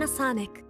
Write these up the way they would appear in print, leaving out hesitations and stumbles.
Sonic.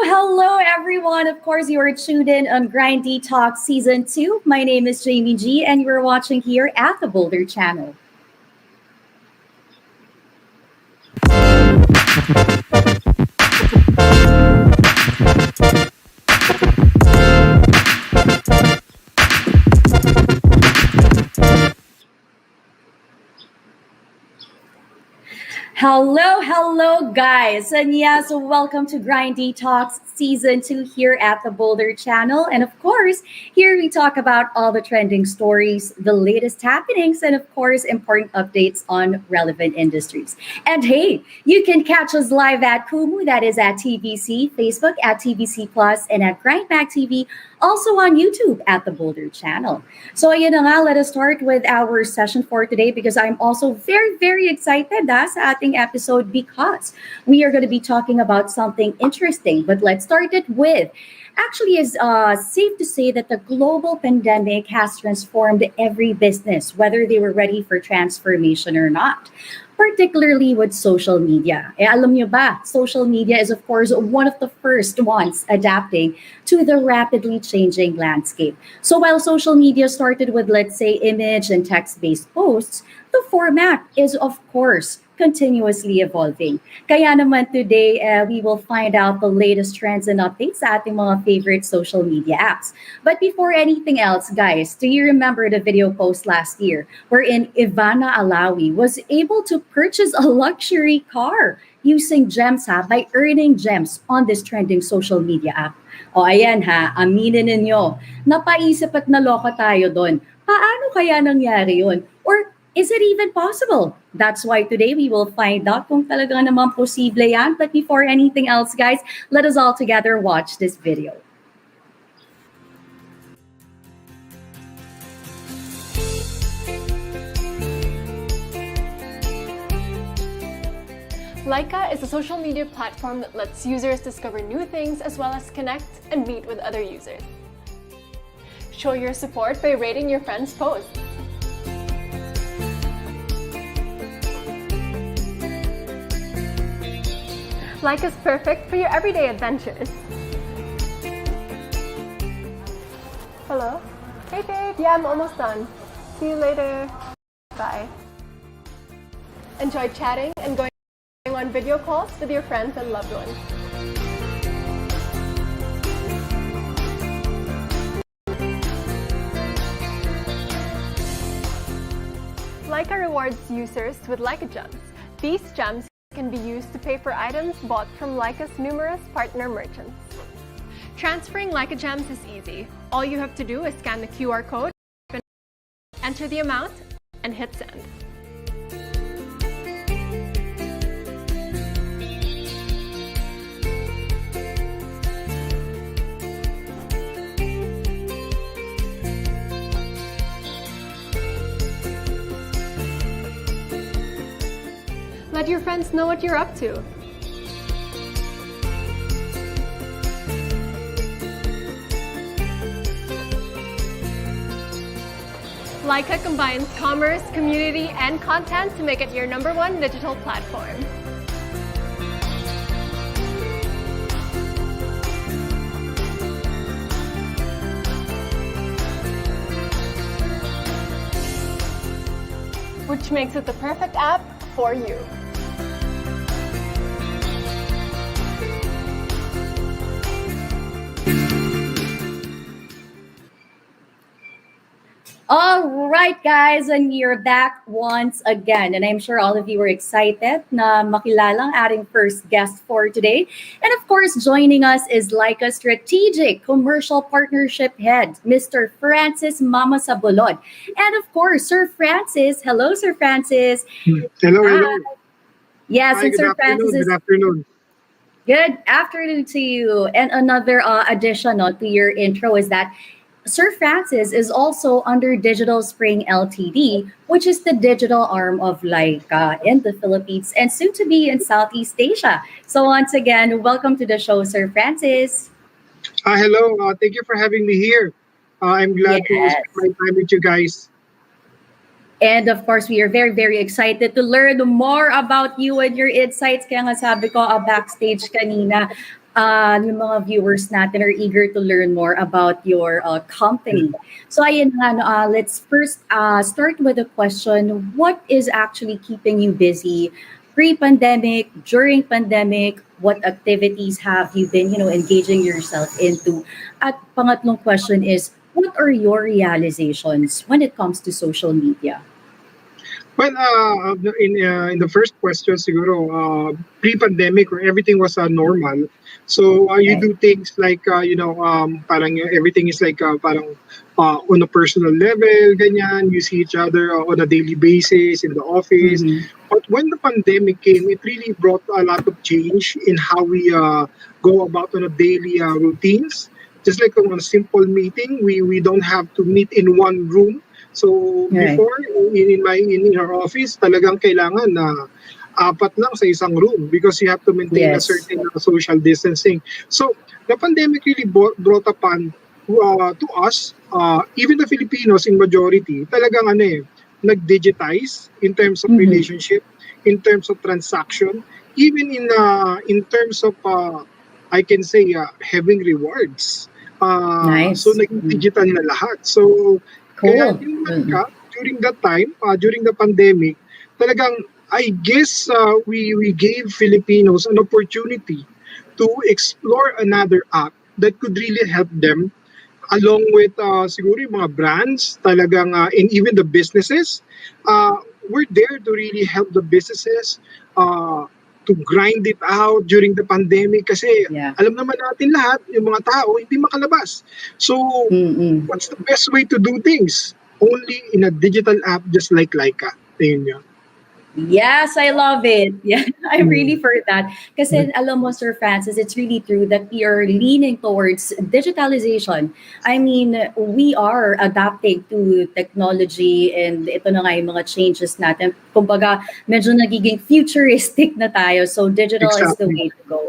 Hello, everyone. Of course, you are tuned in on Grindy Talk Season 2. My name is Jamie G, and you're watching here at the Boulder Channel. Hello, guys. And yes, welcome to Grindy Talks Season 2 here at the Boulder Channel. And of course, here we talk about all the trending stories, the latest happenings, and of course, important updates on relevant industries. And hey, you can catch us live at Kumu, that is at TVC, Facebook at TVC Plus, and at Grindback TV, also on YouTube at the Boulder Channel. So ayun na nga, let us start with our session for today because I'm also very excited sa ating episode because we are going to be talking about something interesting. But let's start it with, actually it's safe to say that the global pandemic has transformed every business, whether they were ready for transformation or not. Particularly with social media. Alam nyo ba, social media is of course one of the first ones adapting to the rapidly changing landscape. So while social media started with, let's say, image and text-based posts, the format is of course continuously evolving. Kaya naman today, we will find out the latest trends and updates sa ating mga favorite social media apps. But before anything else, guys, do you remember the video post last year wherein Ivana Alawi was able to purchase a luxury car using gems by earning gems on this trending social media app? O ayan aminin ninyo, napaisip at naloka tayo doon. Paano kaya nangyari yun? Or is it even possible? That's why today we will find out kung talaga naman posible yan. But before anything else, guys, let us all together watch this video. Laika is a social media platform that lets users discover new things as well as connect and meet with other users. Show your support by rating your friends' posts. Laika is perfect for your everyday adventures. Hello? Hey babe, yeah, I'm almost done. See you later. Bye. Enjoy chatting and going on video calls with your friends and loved ones. Laika rewards users with Laika Gems. These gems can be used to pay for items bought from Laika's numerous partner merchants. Transferring Leica gems is easy. All you have to do is scan the QR code, enter the amount, and hit send. Let your friends know what you're up to. Leica combines commerce, community, and content to make it your #1 digital platform. Which makes it the perfect app for you. All right, guys, and you're back once again. And I'm sure all of you are excited na makilala ang ating first guest for today. And of course, joining us is Leica Strategic Commercial Partnership Head, Mr. Francis Mama Sabulod. And of course, Sir Francis. Hello, Sir Francis. Hello, Hi. hello. Yes, Hi, and good Sir afternoon. Francis is Good afternoon. good afternoon to you. And another addition to your intro is that Sir Francis is also under Digital Spring Ltd, which is the digital arm of Leica in the Philippines and soon to be in Southeast Asia. So once again, welcome to the show, Sir Francis. Hello. Thank you for having me here. I'm glad to spend Yes. my time with you guys. And of course, we are very, very excited to learn more about you and your insights. Kaya nga sabi ko, backstage kanina, yung mga viewers natin are eager to learn more about your company. So ayun nga, no, let's first start with a question. What is actually keeping you busy pre-pandemic, during pandemic? What activities have you been, engaging yourself into? At pangatlong question is, what are your realizations when it comes to social media? Well, in the first question, siguro, pre-pandemic where everything was normal. So you Right. do things like parang everything is like parang on a personal level, ganyan. You see each other on a daily basis in the office. Mm-hmm. But when the pandemic came, it really brought a lot of change in how we go about on a daily routines. Just like on a simple meeting, we don't have to meet in one room. So Right. before in our office, talagang kailangan na apat lang sa isang room because you have to maintain a Yes. certain social distancing. So the pandemic really brought upon to us, even the Filipinos in majority, talagang nag-digitize in terms of Mm-hmm. relationship, in terms of transaction, even in terms of I can say having rewards. So Nice. naging Mm. digital na lahat. So kaya Cool. yung Mm-mm. Laika, during that time, during the pandemic, talagang I guess we gave Filipinos an opportunity to explore another app that could really help them along with siguro yung mga brands talagang and even the businesses we're there to really help the businesses uh, to grind it out during the pandemic kasi Yeah. alam naman natin lahat yung mga tao hindi makalabas. So Mm-mm. what's the best way to do things? Only in a digital app just like Laika. Ayun yun. Yes, I love it. Yeah, I'm really Mm. for that. Kasi alam mo, Sir Francis, it's really true that we are leaning towards digitalization. I mean, we are adapting to technology and ito na nga yung mga changes natin. Kumbaga, medyo nagiging futuristic na tayo. So digital is the Exactly. way to go.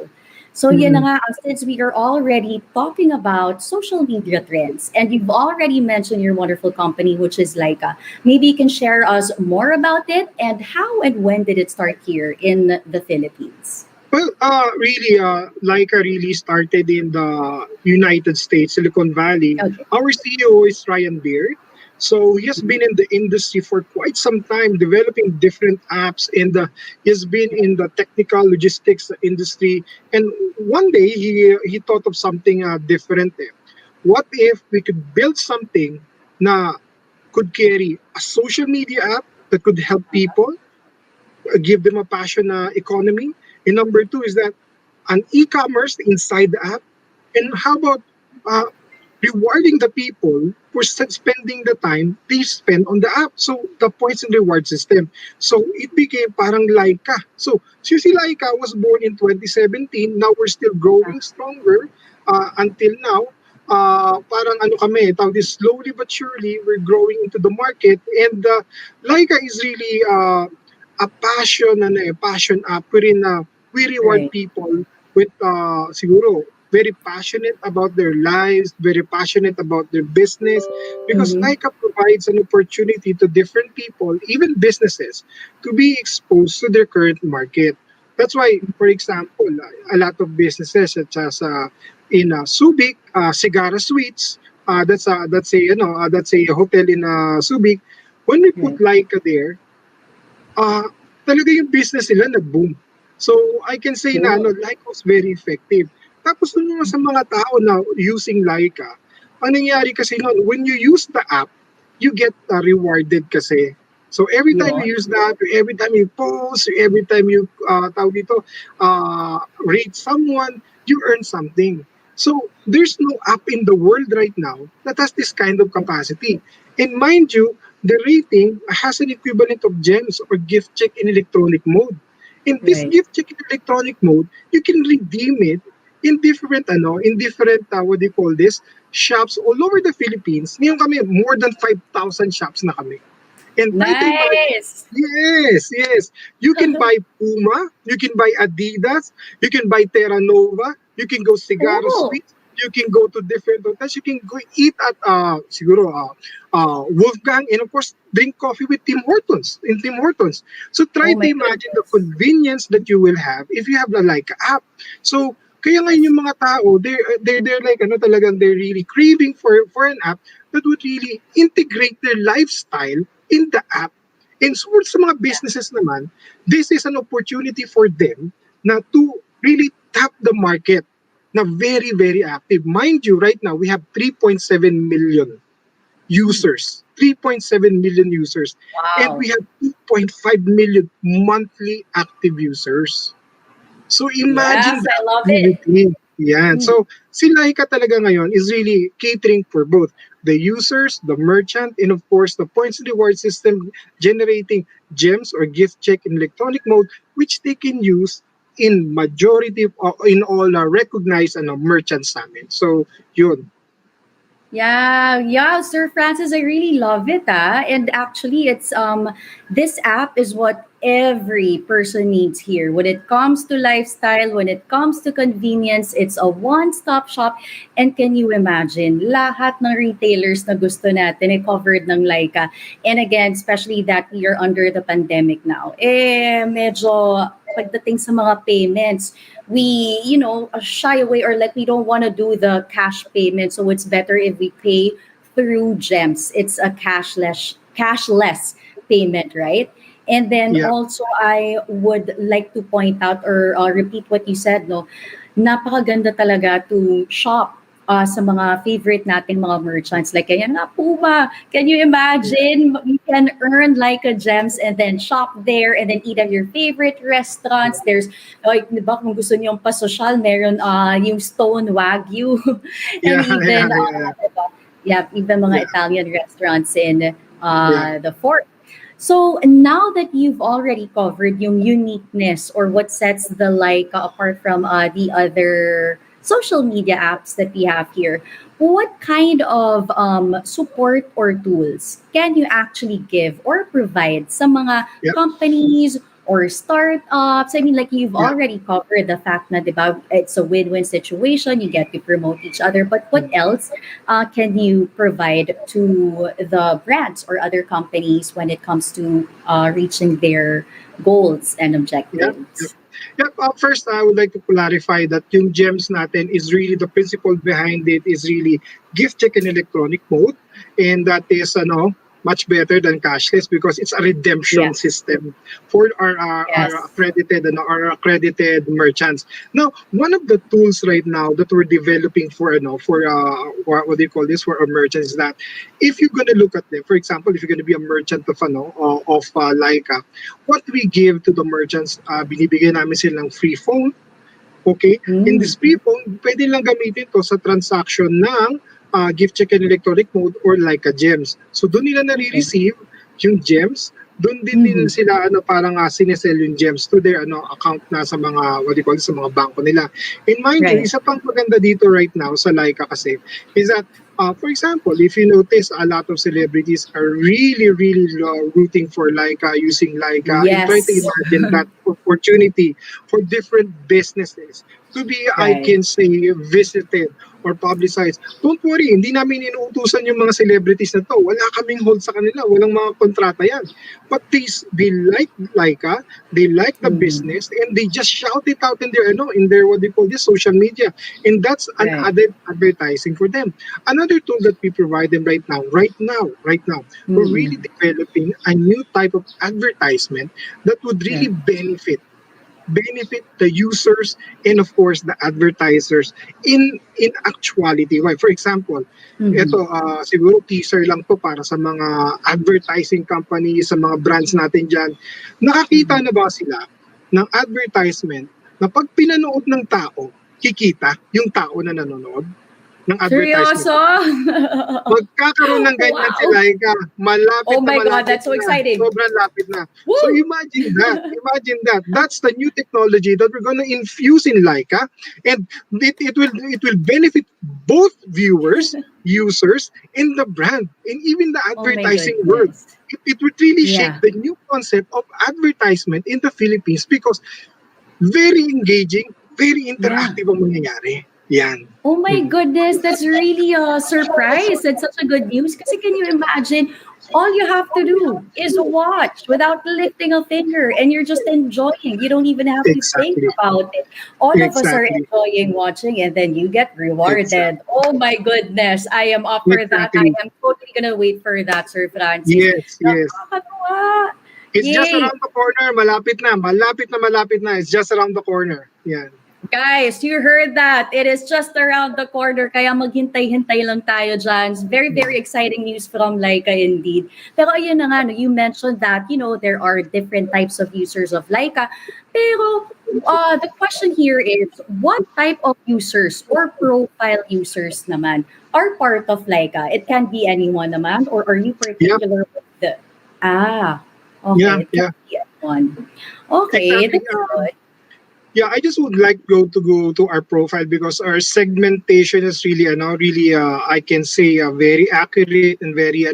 So yan na Mm. nga, since we are already talking about social media trends and you've already mentioned your wonderful company, which is Leica, maybe you can share us more about it and how and when did it start here in the Philippines? Well, really, Laika really started in the United States, Silicon Valley. Okay. Our CEO is Ryan Beard. So he has been in the industry for quite some time, developing different apps, and he has been in the technical logistics industry. And one day he thought of something different. What if we could build something na could carry a social media app that could help people, give them a passion economy. And number two is that an e-commerce inside the app And how about uh, rewarding the people for spending the time they spend on the app? So the points and reward system. So it became parang Laika. So si Laika was born in 2017. Now we're still growing stronger until now. Parang ano kami, tawag this, slowly but surely, we're growing into the market. And Laika is really a passion, ano eh, passion app wherein we reward Right. people with siguro very passionate about their lives, very passionate about their business, because Mm-hmm. NICA provides an opportunity to different people, even businesses, to be exposed to their current market. That's why, for example, a lot of businesses such as in Subic, Sigara Suites, that's a hotel in Subic. When we put Right. Laika there, ah, talaga yung business nila nag-boom. So, I can say na Cool. Laika was very effective. Tapos dun naman sa mga tao na using Laika, ang nangyari kasi noon, when you use the app, you get rewarded kasi. So, every time Yun. you use the app, every time you post, every time you, tawag dito, rate someone, you earn something. So, there's no app in the world right now that has this kind of capacity. And mind you, the rating has an equivalent of gems or gift check in electronic mode. In this Right. gift check in electronic mode, you can redeem it in different what do you call this, shops all over the Philippines. Ngayon kami more than 5,000 shops na kami. And try to imagine, Nice. yes, yes. You can buy Puma, you can buy Adidas, you can buy Terra Nova, you can go Cigarro Cool. Suites, you can go to different hotels, you can go eat at siguro Wolfgang, and of course drink coffee with Tim Hortons in Tim Hortons. So try Oh to my imagine the goodness. convenience that you will have if you have the Leica app. So kaya ngayon Yes. yung mga tao, they're like ano talagang they're really craving for an app that would really integrate their lifestyle in the app. And so sa mga Yeah. businesses naman, this is an opportunity for them na to really tap the market na very, very active. Mind you, right now, we have 3.7 million Mm. users. 3.7 million users. And Wow. we have 2.5 million monthly active users. So imagine Yes, the I love it. activity. Yan. Mm. So si Laika talaga ngayon is really catering for both the users, the merchant, and of course the points and reward system generating gems or gift check in electronic mode, which they can use in majority in all recognized merchants namin. So yun. Yeah, yeah, Sir Francis, I really love it. And actually, it's this app is what every person needs here. When it comes to lifestyle, when it comes to convenience, it's a one-stop shop. And can you imagine, lahat ng retailers na gusto natin ay covered ng Laika. And again, especially that we are under the pandemic now. Medyo pagdating sa mga payments, we shy away, or like we don't want to do the cash payment, so it's better if we pay through gems. It's a cashless payment, right? And then Yeah. also I would like to point out, or repeat what you said, no, napakaganda talaga to shop sa mga favorite nating mga merchants. Like, kaya nga, Puma, can you Yeah. imagine? You can earn like a gems and then shop there and then eat at your favorite restaurants. There's, like, di ba, kung gusto niyo yung pasosyal, meron yung Stone Wagyu and Yeah. even, Yeah. Yeah. diba, yeah, even Yeah. mga Italian restaurants in Yeah. the fort. So now that you've already covered yung uniqueness or what sets the Leica apart from the other social media apps that we have here, what kind of support or tools can you actually give or provide sa mga Yeah. companies or startups? I mean, like, you've Yeah. already covered the fact na, diba, it's a win-win situation. You get to promote each other. But what else can you provide to the brands or other companies when it comes to reaching their goals and Yeah. objectives? Yeah, first, I would like to clarify that yung gems natin is really the principle behind it is really gift check in electronic mode, and that is much better than cashless because it's a redemption Yeah. system for our Yes. accredited and our accredited merchants. Now, one of the tools right now that we're developing for what do you call this, for our merchants, is that if you're going to look at them, for example, if you're going to be a merchant of Laika, what we give to the merchants, binibigyan namin silang free phone, Okay? And Mm. these people, pwede lang gamitin to sa transaction ng gift check and electronic mode or like a gems. So doon nila Okay. nare-receive yung gems, doon din nila Mhm. sila parang sinesell yung gems to their account na sa mga what do you call it, sa mga bangko nila. And mind you, Right. isa pang maganda dito right now sa Laika kasi is that for example, if you notice, a lot of celebrities are really rooting for Laika, using Laika, and try to Yes. imagine that opportunity for different businesses to be, I Right. can say, visited or publicized. Don't worry, hindi namin inuutusan yung mga celebrities na to. Wala kaming hold sa kanila. Walang mga kontrata yan. But they like Laika, they like the Mhm. business, and they just shout it out in their, what they call this, social media. And that's an Right. added advertising for them. Another tool that we provide them right now, we're really Mm. developing a new type of advertisement that would Yeah. really benefit the users and of course the advertisers in actuality. Why? For example, ito Mhm. siguro teaser lang to para sa mga advertising companies, sa mga brands natin diyan. Nakakita Mhm. na ba sila ng advertisement na pag pinanood ng tao, kikita yung tao na nanonood ng advertisement? Seryoso? Magkakaroon ng ganyan si Wow. Laika. Oh Malapit na my God, malapit that's so na. exciting. Sobrang lapit na. So Woo! imagine that. Imagine that. That's the new technology that we're gonna infuse in Laika, and it will benefit both viewers, users, and the brand, and even the Oh my advertising world. goodness. It would really shake Yeah. the new concept of advertisement in the Philippines because very engaging, very Yeah. interactive ang mangyayari. Yan. Oh my Mm. goodness, that's really a surprise. That's such a good news. Kasi can you imagine? All you have to do is watch without lifting a finger and you're just enjoying. You don't even have to think Exactly. about it. All of us are Exactly. enjoying watching and then you get rewarded. Exactly. Oh my goodness. I am up for that. I Exactly. am totally gonna wait for that, Sir Francis. Yes, yes. Nakakatuwa. It's just Yay! around the corner. Malapit na. Malapit na malapit na. It's just around the corner. Yan. Guys, you heard that. It is just around the corner. Kaya maghintay-hintay lang tayo dyan. It's very, very exciting news from Laika indeed. Pero ayun na nga, no, you mentioned that, there are different types of users of Laika. Pero the question here is, what type of users or profile users naman are part of Laika? It can be anyone naman, or are you Yeah, particular with the... Ah, yeah, okay. It can yeah. be anyone. Okay, Exactly. that's good. Yeah, I just would like to go to our profile because our segmentation is really, really, I can say, very accurate and very,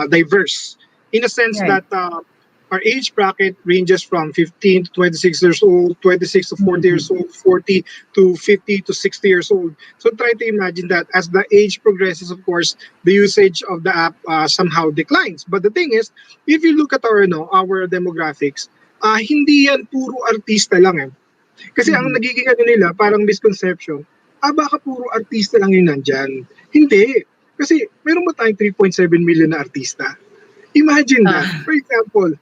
diverse. In a sense Right. that our age bracket ranges from 15 to 26 years old, 26 to 40 years Mhm. old, 40 to 50 to 60 years old. So try to imagine that as the age progresses, of course, the usage of the app somehow declines. But the thing is, if you look at our demographics, hindi yan puro artista lang eh. Kasi ang Mhm. nagiging nila, parang misconception, baka puro artista lang yung nandyan. Hindi. Kasi meron ba tayong 3.7 million na artista? Imagine that. Ah, For example,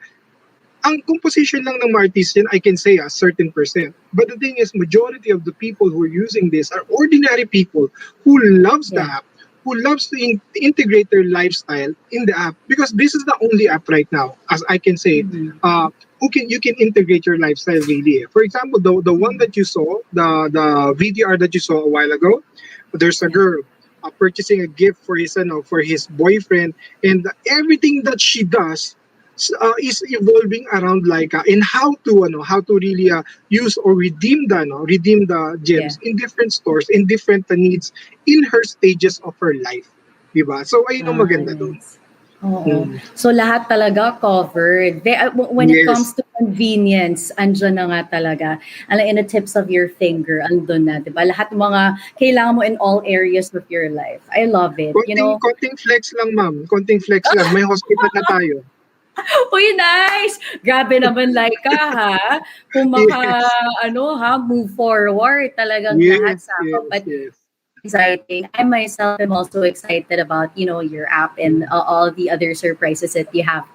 ang composition lang ng mga artist yan, I can say a certain percent. But the thing is, majority of the people who are using this are ordinary people who loves the yeah. app, who loves to integrate their lifestyle in the app because this is the only app right now, as I can say, Mhm. who can you can integrate your lifestyle really. For example, the one Mhm. that you saw, the VDR that you saw a while ago, there's a Yeah. girl purchasing a gift for his boyfriend, and everything that she does is evolving around Laika and how to really use or redeem the Yeah. gems in different stores in different needs in her stages of her life, diba? So ayun ang maganda doon. Nice. Oo. Mm. So lahat talaga covered. When it Yes. comes to convenience, andyan na nga talaga. Alam, in the tips of your finger, andun na, 'di ba? Lahat ng mga kailangan mo in all areas of your life. I love it. Konting flex lang, ma'am. Konting flex lang. May hospital na tayo. Uy, nice! Grabe naman, Laika, ha? Kung Yes. move forward, talagang lahat Yes, sakop. yes, But yes. exciting. I myself am also excited about, your app and all the other surprises that you have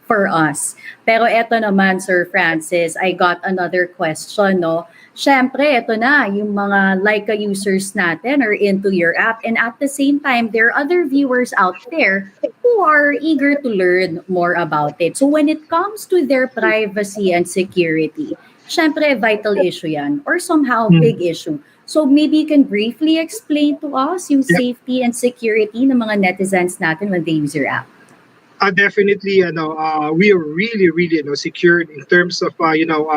for us. Pero eto naman, Sir Francis, I got another question, no? Siyempre, eto na, yung mga Leica users natin are into your app. And at the same time, there are other viewers out there who are eager to learn more about it. So when it comes to their privacy and security, syempre vital issue yan or somehow Mm. big issue. So maybe you can briefly explain to us yung Yeah. safety and security ng mga netizens natin when they use your app. Definitely, we are really, really, secured in terms of,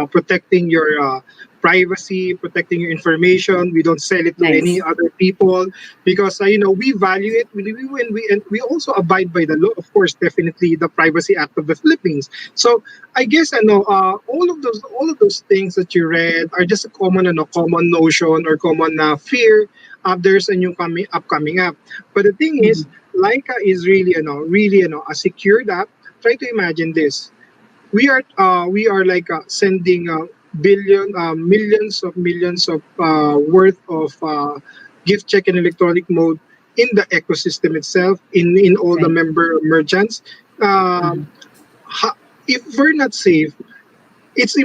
protecting your privacy, protecting your information. We don't sell it to any Nice. other people because, we value it. And we also abide by the law, of course, definitely the Privacy Act of the Philippines. So I guess, all of those things that you read are just a common notion or common fear. There's a new upcoming app. But the thing is, Mhm. Leica is really, a secured app. Try to imagine this. We are like sending millions of worth of gift check in electronic mode in the ecosystem itself, in all the Right. member merchants. Uh-huh. Um, if we're not safe, it's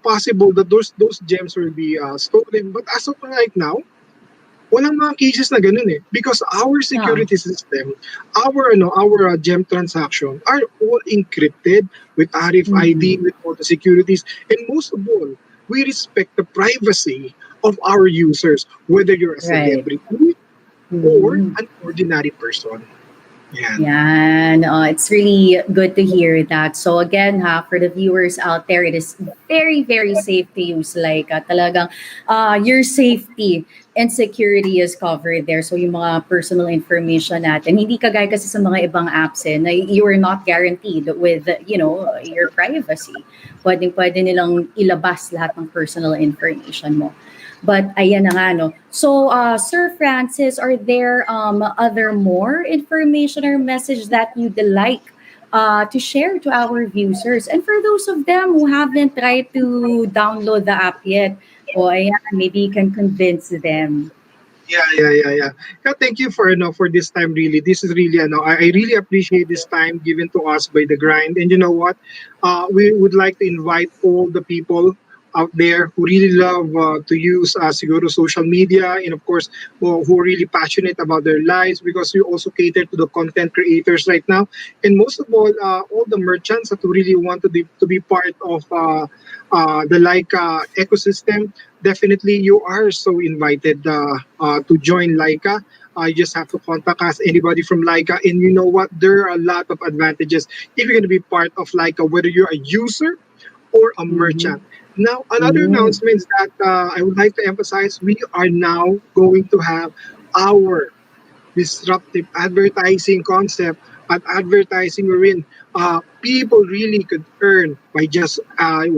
possible that those gems will be stolen. But as of right now, walang mga cases na ganun eh. Because our Yeah. security system, our gem transaction are all encrypted with RFID, Mhm. with all the securities, and most of all, we respect the privacy of our users, whether you're a Right. celebrity or Mhm. an ordinary person. Yan. Yan. It's really good to hear that. So again, for the viewers out there, it is very, very safe to use. Like talagang your safety and security is covered there. So yung mga personal information natin, hindi kagaya kasi sa mga ibang apps na you are not guaranteed with, your privacy. Pwede nilang ilabas lahat ng personal information mo. But ayan na nga, no. So, Sir Francis, are there other more information or message that you'd like to share to our viewers? And for those of them who haven't tried to download the app yet, ayan, maybe you can convince them. Yeah, thank you for this time. Really, this is really I really appreciate this time given to us by the grind. And you know what? We would like to invite all the people out there who really love to use siguro social media, and of course who are really passionate about their lives, because we also cater to the content creators right now, and most of all the merchants that really want to be part of the Leica ecosystem. Definitely, you are so invited to join Leica. You just have to contact us, anybody from Leica. And you know what? There are a lot of advantages if you're going to be part of Leica, whether you're a user or a Mm-hmm. merchant. Now, another Mm-hmm. announcement is that I would like to emphasize, we are now going to have our disruptive advertising concept at advertising wherein people really could earn by just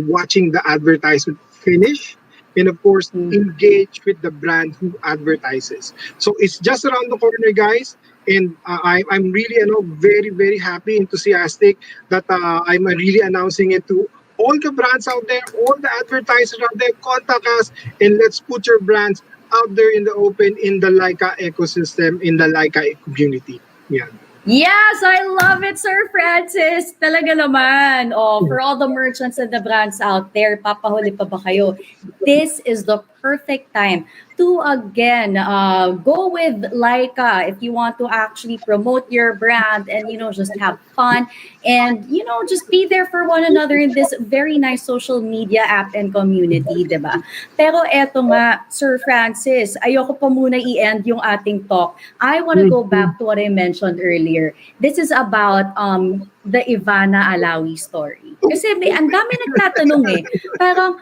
watching the advertisement finish, and of course engage with the brand who advertises. So it's just around the corner, guys. And I'm really very, very happy, enthusiastic that I'm really announcing it to all the brands out there, all the advertisers out there. Contact us and let's put your brands out there in the open, in the Leica ecosystem, in the Leica community. Yeah. Yes, I love it, Sir Francis. Talaga naman. Oh, for all the merchants and the brands out there, papahuli pa ba kayo? This is the perfect time to again go with Leica if you want to actually promote your brand and just have fun and just be there for one another in this very nice social media app and community, 'di ba? Pero eto nga, Sir Francis, ayoko pa muna i-end yung ating talk. I want to go Mhm. back to what I mentioned earlier. This is about the Ivana Alawi story. Kasi may ang dami nagtatanong parang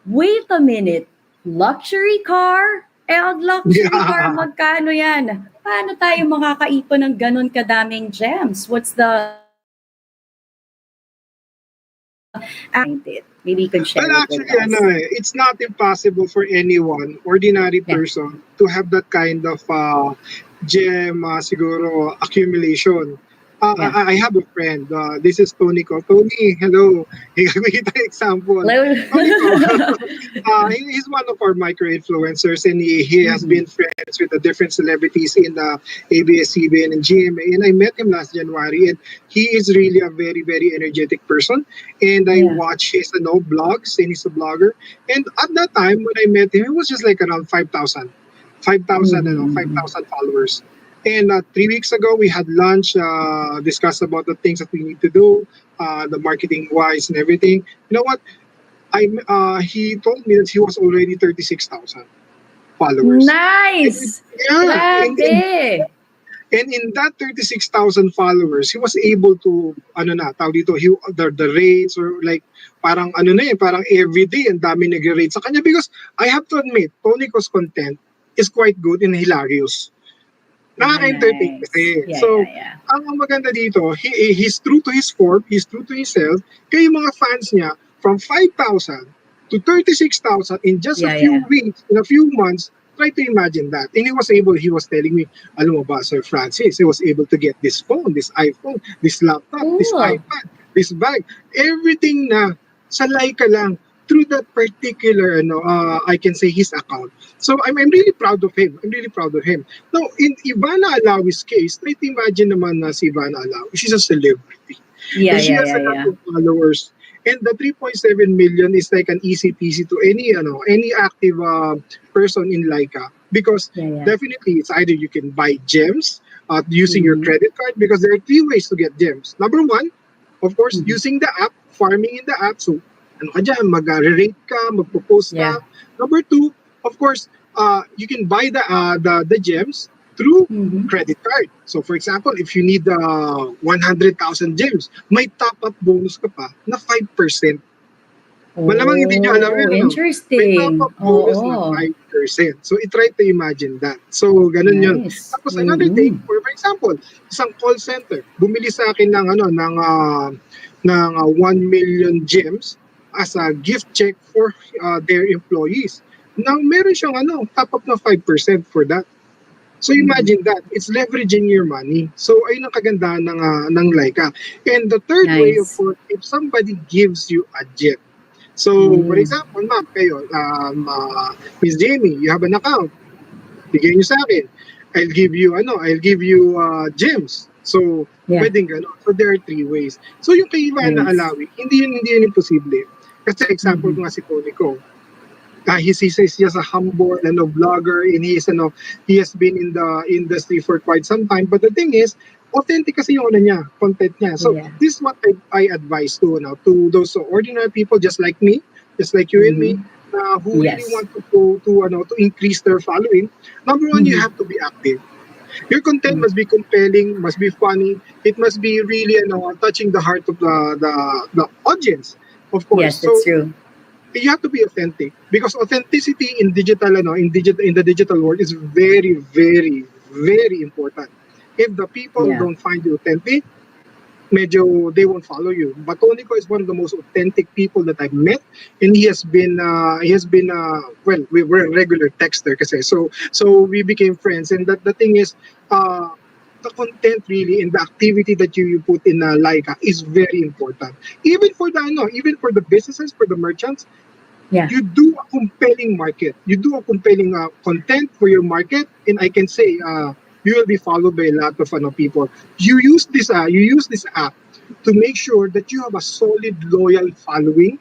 wait a minute, luxury car? Ang luxury car Yeah. magkano 'yan? Paano tayo makakaipon ng ganun kadaming gems? What's the behind it? Maybe you can Well, share it with actually, us. it's not impossible for anyone, ordinary Yeah. person, to have that kind of gem, siguro, accumulation. Yeah. I have a friend. This is Tony ko. Tony, hello. Kita example. Tony ko, Hello. he's one of our micro influencers, and he has Mhm. been friends with the different celebrities in the ABS-CBN and GMA. And I met him last January, and he is really a very, very energetic person. And I Yeah. watch his blogs, and he's a blogger. And at that time when I met him, it was just like around 5,000, 5,000, five Mhm. thousand followers. And 3 weeks ago, we had lunch, discussed about the things that we need to do, the marketing wise and everything. You know what? he told me that he was already 36,000 followers. And Nice! yeah, Grabe! and in that 36,000 followers, he was able to, ano na, tawag dito, the rates or like, parang ano na parang everyday, ang dami nag-rate sa kanya because I have to admit, Tony Co's content is quite good and hilarious. Nakaka-entertain Nice. kasi. Yeah, So, yeah, yeah. ang maganda dito, he's true to his form, he's true to himself, kaya yung mga fans niya, from 5,000 to 36,000 in just a Yeah, few yeah. weeks, in a few months, try to imagine that. And he was telling me, alam mo ba, Sir Francis, he was able to get this phone, this iPhone, this laptop, this Cool. iPad, this bag, everything na sa Laika lang through that particular, I can say his account. So I'm really proud of him. I'm really proud of him. Now, in Ivana Alawi's case, try to imagine naman na si Ivana Alawi, she's a celebrity. Yeah, And she yeah, has yeah, a lot yeah. of followers. And the 3.7 million is like an easy peasy to any active person in Laika. Because Yeah, yeah. definitely it's either you can buy gems using your Mm-hmm. credit card because there are three ways to get gems. Number one, of course, Mm-hmm. using the app, farming in the app. So, ano ka dyan, mag-rate ka, magpo-post ka. Yeah. Number two, of course, you can buy the gems through Mm-hmm. credit card. So for example, if you need 100,000 gems, may top-up bonus ka pa na 5%. Malamang hindi nyo alam Oh, yun, ano? May interesting. top-up bonus na Oo. 5%. So, try to imagine that. So, ganun yun. Nice. Tapos, another thing, Mm-hmm. for example, isang call center, bumili sa akin ng, ng 1 million gems as a gift check for their employees. Now, meron siyang, top-up na 5% for that. So Mm-hmm. imagine that, it's leveraging your money. So ayun ang kagandahan ng Laika. And the third way, of Nice. course, if somebody gives you a gem. So, for Mm. example, ma'am, kayo, Miss Jamie, you have an account. Bigay niyo sa akin. I'll give you gems. So, Yeah. pwedeng gano'n. So, there are three ways. So, yung kay Ivana Nice. Alawi, hindi yun imposible. Kasi example Mm-hmm. ko nga si Tony ko, he's just a humble vlogger and he has been in the industry for quite some time, but the thing is authentic kasi yung niya, content niya. So Yeah. this is what I advise to those ordinary people just like me, just like you and me, Mm-hmm. who really Yes. want to increase their following. Number one, you Mm-hmm. have to be active. Your content Mm. must be compelling, must be funny, it must be really touching the heart of the audience, of course. Yes, So that's true. you have to be authentic because authenticity in in the digital world is very, very, very important. If the people Yeah. don't find you authentic, medyo they won't follow you. But Tonico is one of the most authentic people that I've met, and well, we were a regular texter kasi, so we became friends. And that the thing is, uh, the content really and the activity that you put in Laika is very important. Even for the businesses, for the merchants, Yeah. you do a compelling market. You do a compelling content for your market, and I can say you will be followed by a lot of people. You use this app to make sure that you have a solid, loyal following,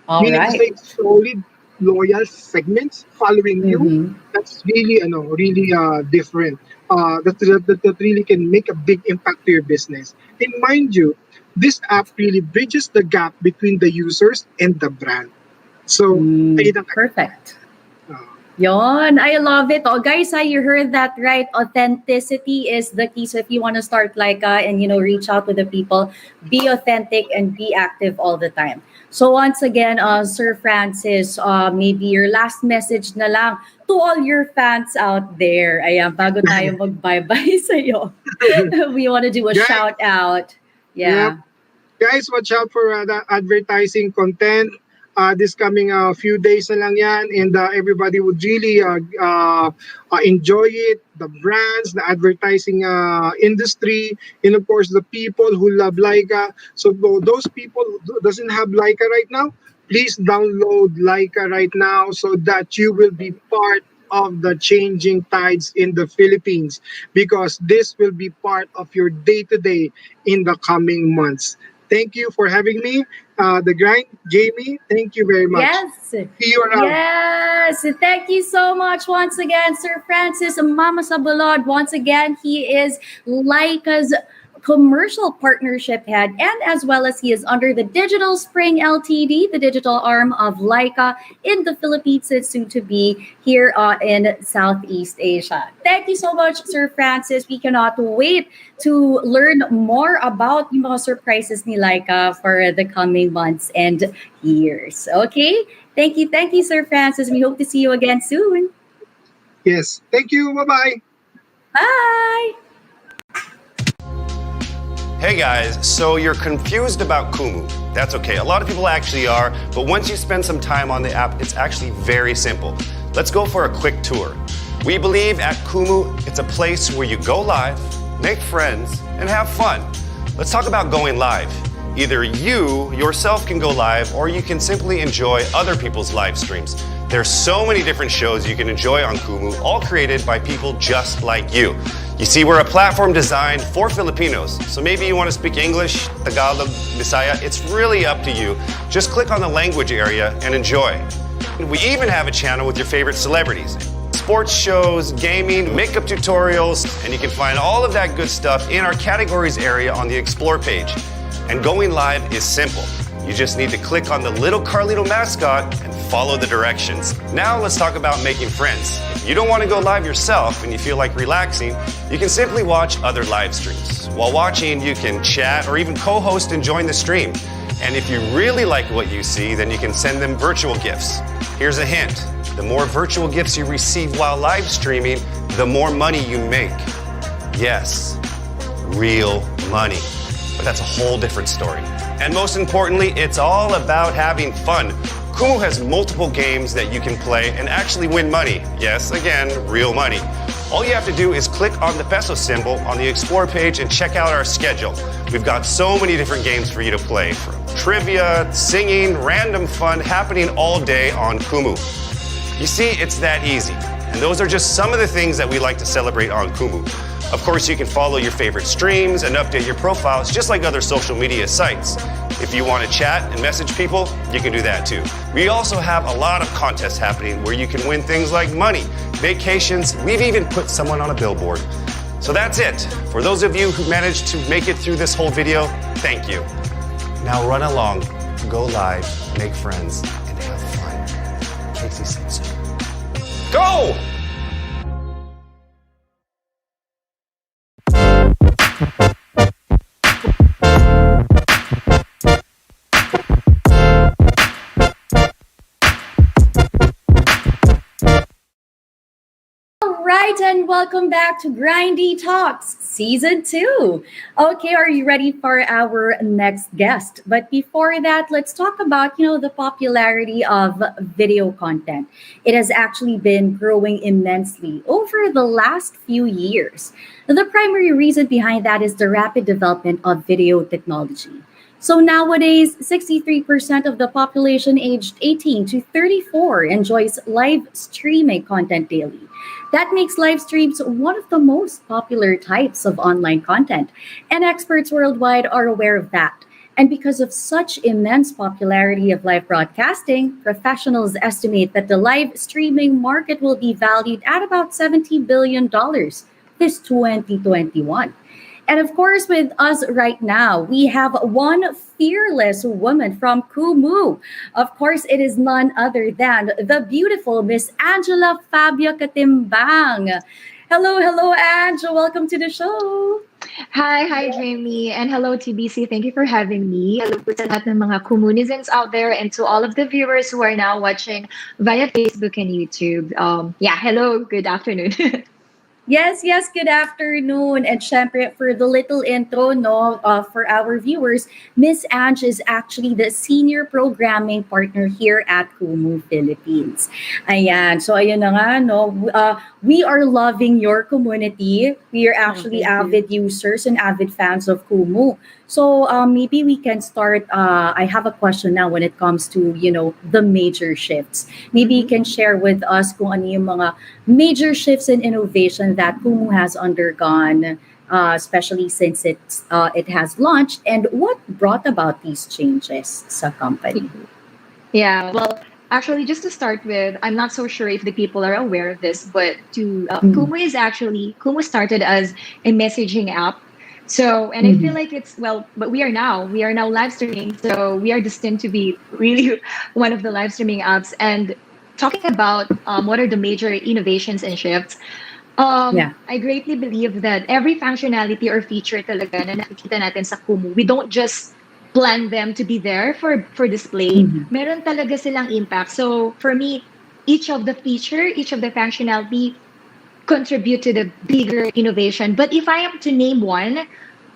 All meaning to right. say solid, loyal segments following you. Mm-hmm. That's really, really different. That really can make a big impact to your business. And mind you, this app really bridges the gap between the users and the brand. So, Mm. ayun ang kaganda. Perfect. Uh, Yon, I love it. Oh, guys, you heard that right. Authenticity is the key. So if you want to start like and reach out to the people, be authentic and be active all the time. So once again, Sir Francis, maybe your last message na lang to all your fans out there. Ayan, bago tayo mag-bye-bye sa'yo. We want to do a guys, shout out. yep. Yeah. Guys, watch out for the advertising content. This coming few days na lang yan, and everybody would really enjoy it. The brands, the advertising industry, and of course the people who love Laika. So those people who doesn't have Laika right now, please download Laika right now so that you will be part of the changing tides in the Philippines, because this will be part of your day to day in the coming months. Thank you for having me. The Grind, Jamie, thank you very much. Yes. See you around. Yes. Thank you so much once again, Sir Francis Mama Sabulod. Once again, he is Laika's commercial partnership head, and as well as he is under the Digital Spring Ltd, the digital arm of Leica in the Philippines, and soon to be here in Southeast Asia. Thank you so much, Sir Francis. We cannot wait to learn more about yung mga surprises ni Leica for the coming months and years. Okay? Thank you, Sir Francis. We hope to see you again soon. Yes. Thank you. Bye-bye. Bye. Hey guys, so you're confused about Kumu. That's okay. A lot of people actually are, but once you spend some time on the app, it's actually very simple. Let's go for a quick tour. We believe at Kumu, it's a place where you go live, make friends, and have fun. Let's talk about going live. Either you yourself can go live, or you can simply enjoy other people's live streams. There's so many different shows you can enjoy on Kumu, all created by people just like you. You see, we're a platform designed for Filipinos, so maybe you want to speak English, Tagalog, Bisaya, it's really up to you. Just click on the language area and enjoy. We even have a channel with your favorite celebrities. Sports shows, gaming, makeup tutorials, and you can find all of that good stuff in our categories area on the Explore page. And going live is simple. You just need to click on the little Carlito mascot and follow the directions. Now let's talk about making friends. If you don't want to go live yourself and you feel like relaxing, you can simply watch other live streams. While watching, you can chat or even co-host and join the stream. And if you really like what you see, then you can send them virtual gifts. Here's a hint. The more virtual gifts you receive while live streaming, the more money you make. Yes, real money. But that's a whole different story. And most importantly, it's all about having fun. Kumu has multiple games that you can play and actually win money. Yes, again, real money. All you have to do is click on the peso symbol on the Explore page and check out our schedule. We've got so many different games for you to play, from trivia, singing, random fun, happening all day on Kumu. You see, it's that easy. And those are just some of the things that we like to celebrate on Kumu. Of course, you can follow your favorite streams and update your profiles just like other social media sites. If you want to chat and message people, you can do that too. We also have a lot of contests happening where you can win things like money, vacations, we've even put someone on a billboard. So that's it. For those of you who managed to make it through this whole video, thank you. Now run along, go live, make friends, and have fun. Casey said so. Go! Right, and welcome back to Grindy Talks Season 2. Okay, are you ready for our next guest? But before that, let's talk about, the popularity of video content. It has actually been growing immensely over the last few years. The primary reason behind that is the rapid development of video technology. So nowadays, 63% of the population aged 18 to 34 enjoys live streaming content daily. That makes live streams one of the most popular types of online content, and experts worldwide are aware of that. And because of such immense popularity of live broadcasting, professionals estimate that the live streaming market will be valued at about $70 billion this 2021. And of course, with us right now, we have one fearless woman from Kumu. Of course, it is none other than the beautiful Miss Angela Fabio Katimbang. Hello, Ange. Welcome to the show. Hi, Jamie, and hello, TBC. Thank you for having me. Hello po sa lahat ng mga Kumunizens out there and to all of the viewers who are now watching via Facebook and YouTube. Hello, good afternoon. Yes, good afternoon. And syempre, for the little intro, for our viewers, Miss Ange is actually the senior programming partner here at Kumu Philippines. Ayan. So, ayun na nga, we are loving your community. We are actually avid users and avid fans of Kumu. So, maybe we can start. I have a question now when it comes to, the major shifts. Maybe you can share with us kung ano yung mga major shifts in innovation that Kumu has undergone, especially since it has launched, and what brought about these changes sa company. Yeah, well, actually, just to start with, I'm not so sure if the people are aware of this, but Kumu started as a messaging app So, and I feel Mhm. like it's, well, but we are now live streaming. So we are destined to be really one of the live streaming apps. And talking about what are the major innovations and shifts, Yeah. I greatly believe that every functionality or feature talaga na nakikita natin sa Kumu, we don't just plan them to be there for display. Mhm. Meron talaga silang impact. So for me, each of the feature, each of the functionality contribute to the bigger innovation. But if I am to name one,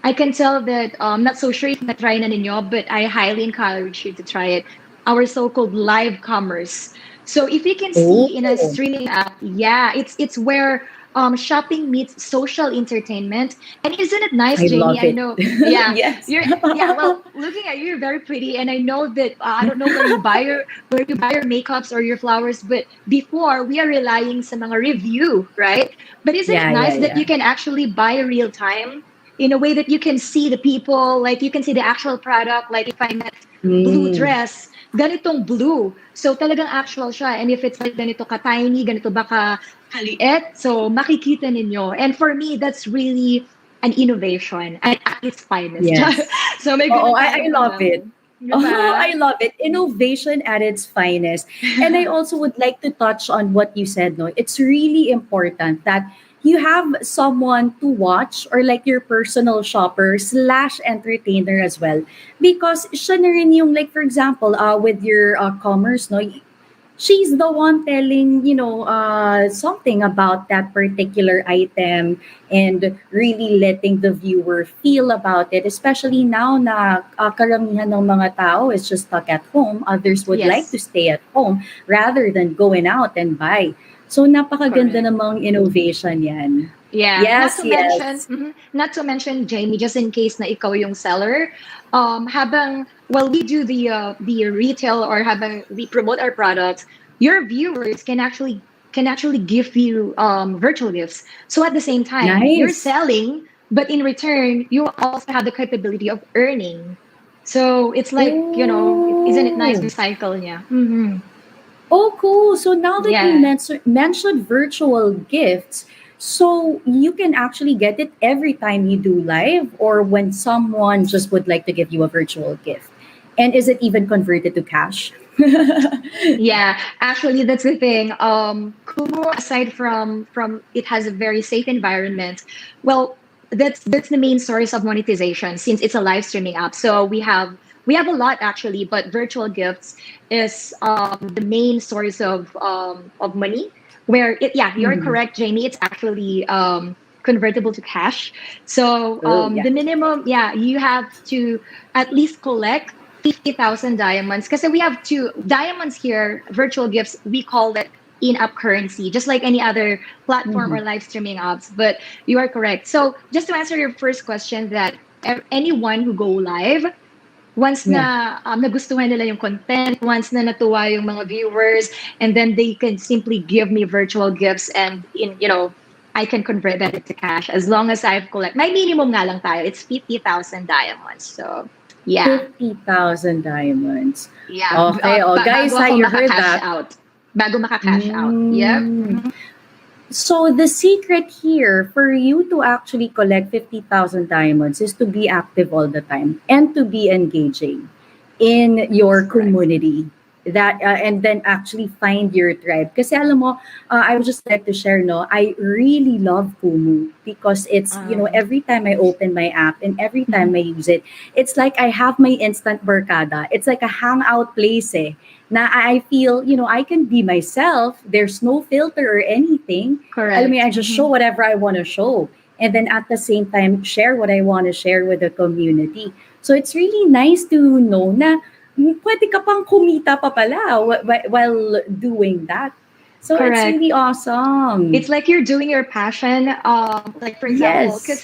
I can tell that I'm not so sure if na-try na ninyo, but I highly encourage you to try it. Our so-called live commerce. So if you can Oh, see in a streaming app, yeah, it's where shopping meets social entertainment. And isn't it nice, I Jamie? love I it. know, yeah, Yes. you're yeah. Well, looking at you, you're very pretty, and I know that I don't know where you buy your makeups or your flowers, but before we are relying sa mga review, right? But isn't it Yeah, yeah, nice that you yeah. can actually buy real time in a way that you can see the people, like you can see the actual product. Like if I met blue Mm. dress, ganitong blue. So talagang actual siya. And if it's like ganito ka-tiny, ganito ba kaliit, so makikita ninyo. And for me, that's really an innovation at its finest. Yes. So may Oh, ganun I tayong love it. level. Oh, Diba? I love it. Innovation at its finest. And I also would like to touch on what you said, no? It's really important that you have someone to watch or like your personal shopper slash entertainer as well. Because siya na rin yung like for example, with your commerce, no? She's the one telling something about that particular item and really letting the viewer feel about it, especially now na karamihan ng mga tao is just stuck at home. Others would like to Yes, stay at home rather than going out and buy. So napakaganda correct. namang innovation yan. Yeah, Yes, yes. not to mention, Jamie, just in case na ikaw yung seller, habang, well, we do the retail or habang we promote our products, your viewers can actually give you virtual gifts. So at the same time, you're Nice. selling, but in return, you also have the capability of earning. So it's like, isn't it nice Oh. the cycle niya? Mm-hmm. Oh, cool. So now that you Yeah. mentioned virtual gifts, so you can actually get it every time you do live or when someone just would like to give you a virtual gift. And is it even converted to cash? Yeah, actually, that's the thing. Kumu, aside from it has a very safe environment. Well, that's the main source of monetization since it's a live streaming app. So we have a lot actually, but virtual gifts is the main source of money. Where yeah, you're Mhm. correct, Jamie. It's actually convertible to cash. So Oh, yeah. the minimum, yeah, you have to at least collect 50,000 diamonds because we have two diamonds here, virtual gifts. We call it in-app currency, just like any other platform or Mhm. live streaming apps. But you are correct. So just to answer your first question, that anyone who go live, once Yeah. na nagustuhan nila yung content, once na natuwa yung mga viewers, and then they can simply give me virtual gifts, and I can convert that into cash as long as I've collect. My minimum nga lang tayo, it's 50,000 diamonds. So yeah. 50,000 diamonds. Yeah, Okay. Oh, guys, bago ha, ako you heard maka-cash that? out. Bago maka-cash out. Yep. Mm. So the secret here for you to actually collect 50,000 diamonds is to be active all the time and to be engaging in That's your correct. community that and then actually find your tribe. Kasi alam mo, I would just like to share, no, I really love Kumu because it's, Um, every time I open my app and every time mhm. I use it, it's like I have my instant barkada. It's like a hangout place eh na I feel, I can be myself. There's no filter or anything. Alam mo, Correct. I just show whatever I want to show. And then at the same time, share what I want to share with the community. So it's really nice to know na pwede ka pang kumita pa pala while doing that. So it's Correct. really awesome. It's like you're doing your passion. Like for example, Yes. because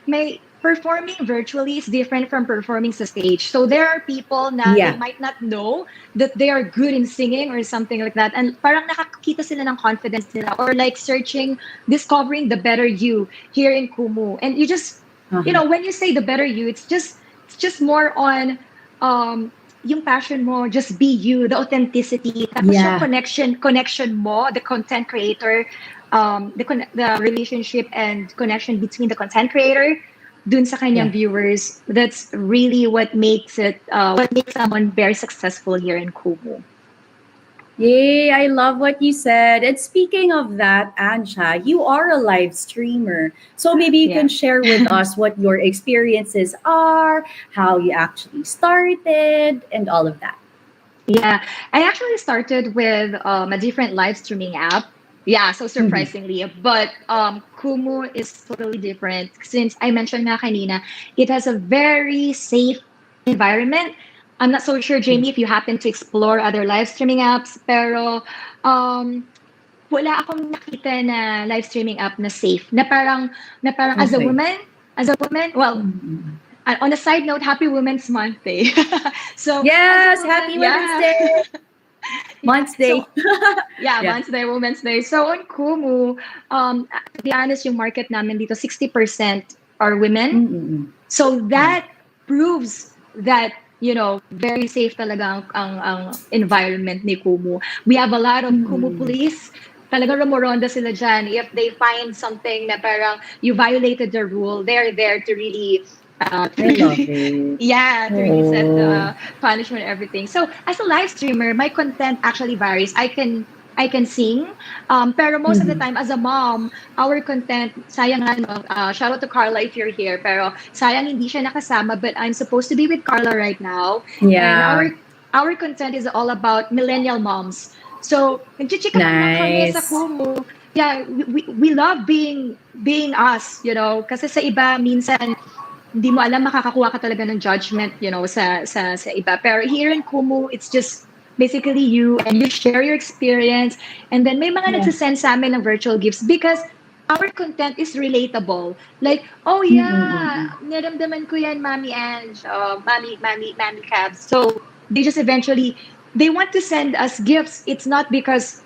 may performing virtually is different from performing sa stage. So there are people na they Yeah. might not know that they are good in singing or something like that, and parang nakakita sila ng confidence nila, or like searching, discovering the better you here in Kumu, and you just, Uh-huh. when you say the better you, it's just more on yung passion mo, just be you, the authenticity, tapos yung Yeah. connection mo, the content creator, the relationship and connection between the content creator, dun sa kanyang Yeah. viewers. That's really what makes someone very successful here in Kumu. Yay, I love what you said. And speaking of that, Anja, you are a live streamer. So maybe you can Yeah. share with us what your experiences are, how you actually started, and all of that. Yeah, I actually started with a different live streaming app. Yeah, so Mhm. surprisingly, but Kumu is totally different since I mentioned nga kanina, it has a very safe environment. I'm not so sure, Jamie, if you happen to explore other live streaming apps, pero um, wala akong nakita na live streaming app na safe. Na parang Okay. as a woman, well, Mhm. on a side note, Happy Women's Month Day. So as a Yes, woman, happy Women's yeah. Day, Yeah. Month's So Day. yeah, Yeah. Men's Day, Women's Day. So on Kumu, to be honest, yung market namin dito, 60% are women. Mm-mm. So Yeah. that proves that, very safe talaga ang environment ni Kumu. We have a lot of Kumu Mm-mm. police. Talaga rumoronda sila dyan. If they find something na parang you violated the rule, they're there to really, I love it. yeah, to really set Oh. the punishment and everything. So as a live streamer, my content actually varies. I can sing, pero most of the Mhm. time as a mom, our content, sayang nga, no, shout out to Carla if you're here, pero sayang hindi siya nakasama, but I'm supposed to be with Carla right now, and Yeah. our content is all about millennial moms. So nagchichikahan lang kami sa Nice. Kumu. Yeah, we love being us, kasi sa iba minsan hindi mo alam makakakuha ka talaga ng judgment, sa iba. Pero here in Kumu, it's just basically you and you share your experience. And then may mga Yeah. nagsasend sa amin ng virtual gifts because our content is relatable. Like, oh yeah, Mm-mm. naramdaman ko yan, Mami Ange, Mami Cabs. So they just eventually, they want to send us gifts. It's not because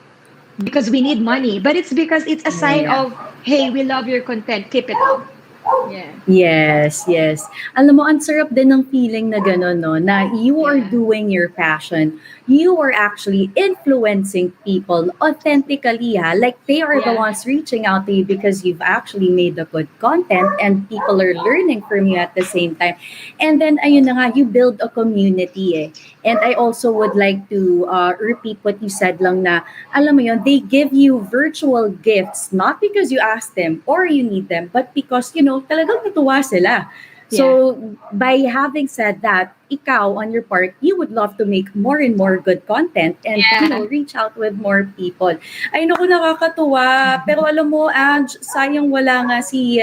we need money, but it's because it's a sign Yeah. of, hey, we love your content, keep it up. Yeah. Yes, yes. Alam mo, ang sarap din ng feeling na gano'n, no? Na you are Yeah. doing your passion. You are actually influencing people authentically, ha? Like, they are the Yeah. ones reaching out to you because you've actually made the good content and people are learning from you at the same time. And then, ayun na nga, you build a community, eh. And I also would like to repeat what you said lang na, alam mo yun, they give you virtual gifts, not because you ask them or you need them, but because, talagang natuwa sila. Yeah. So, by having said that, ikaw, on your part, you would love to make more and more good content and, Yeah. reach out with more people. Ay, naku, nakakatuwa. Pero alam mo, Ange, sayang wala nga si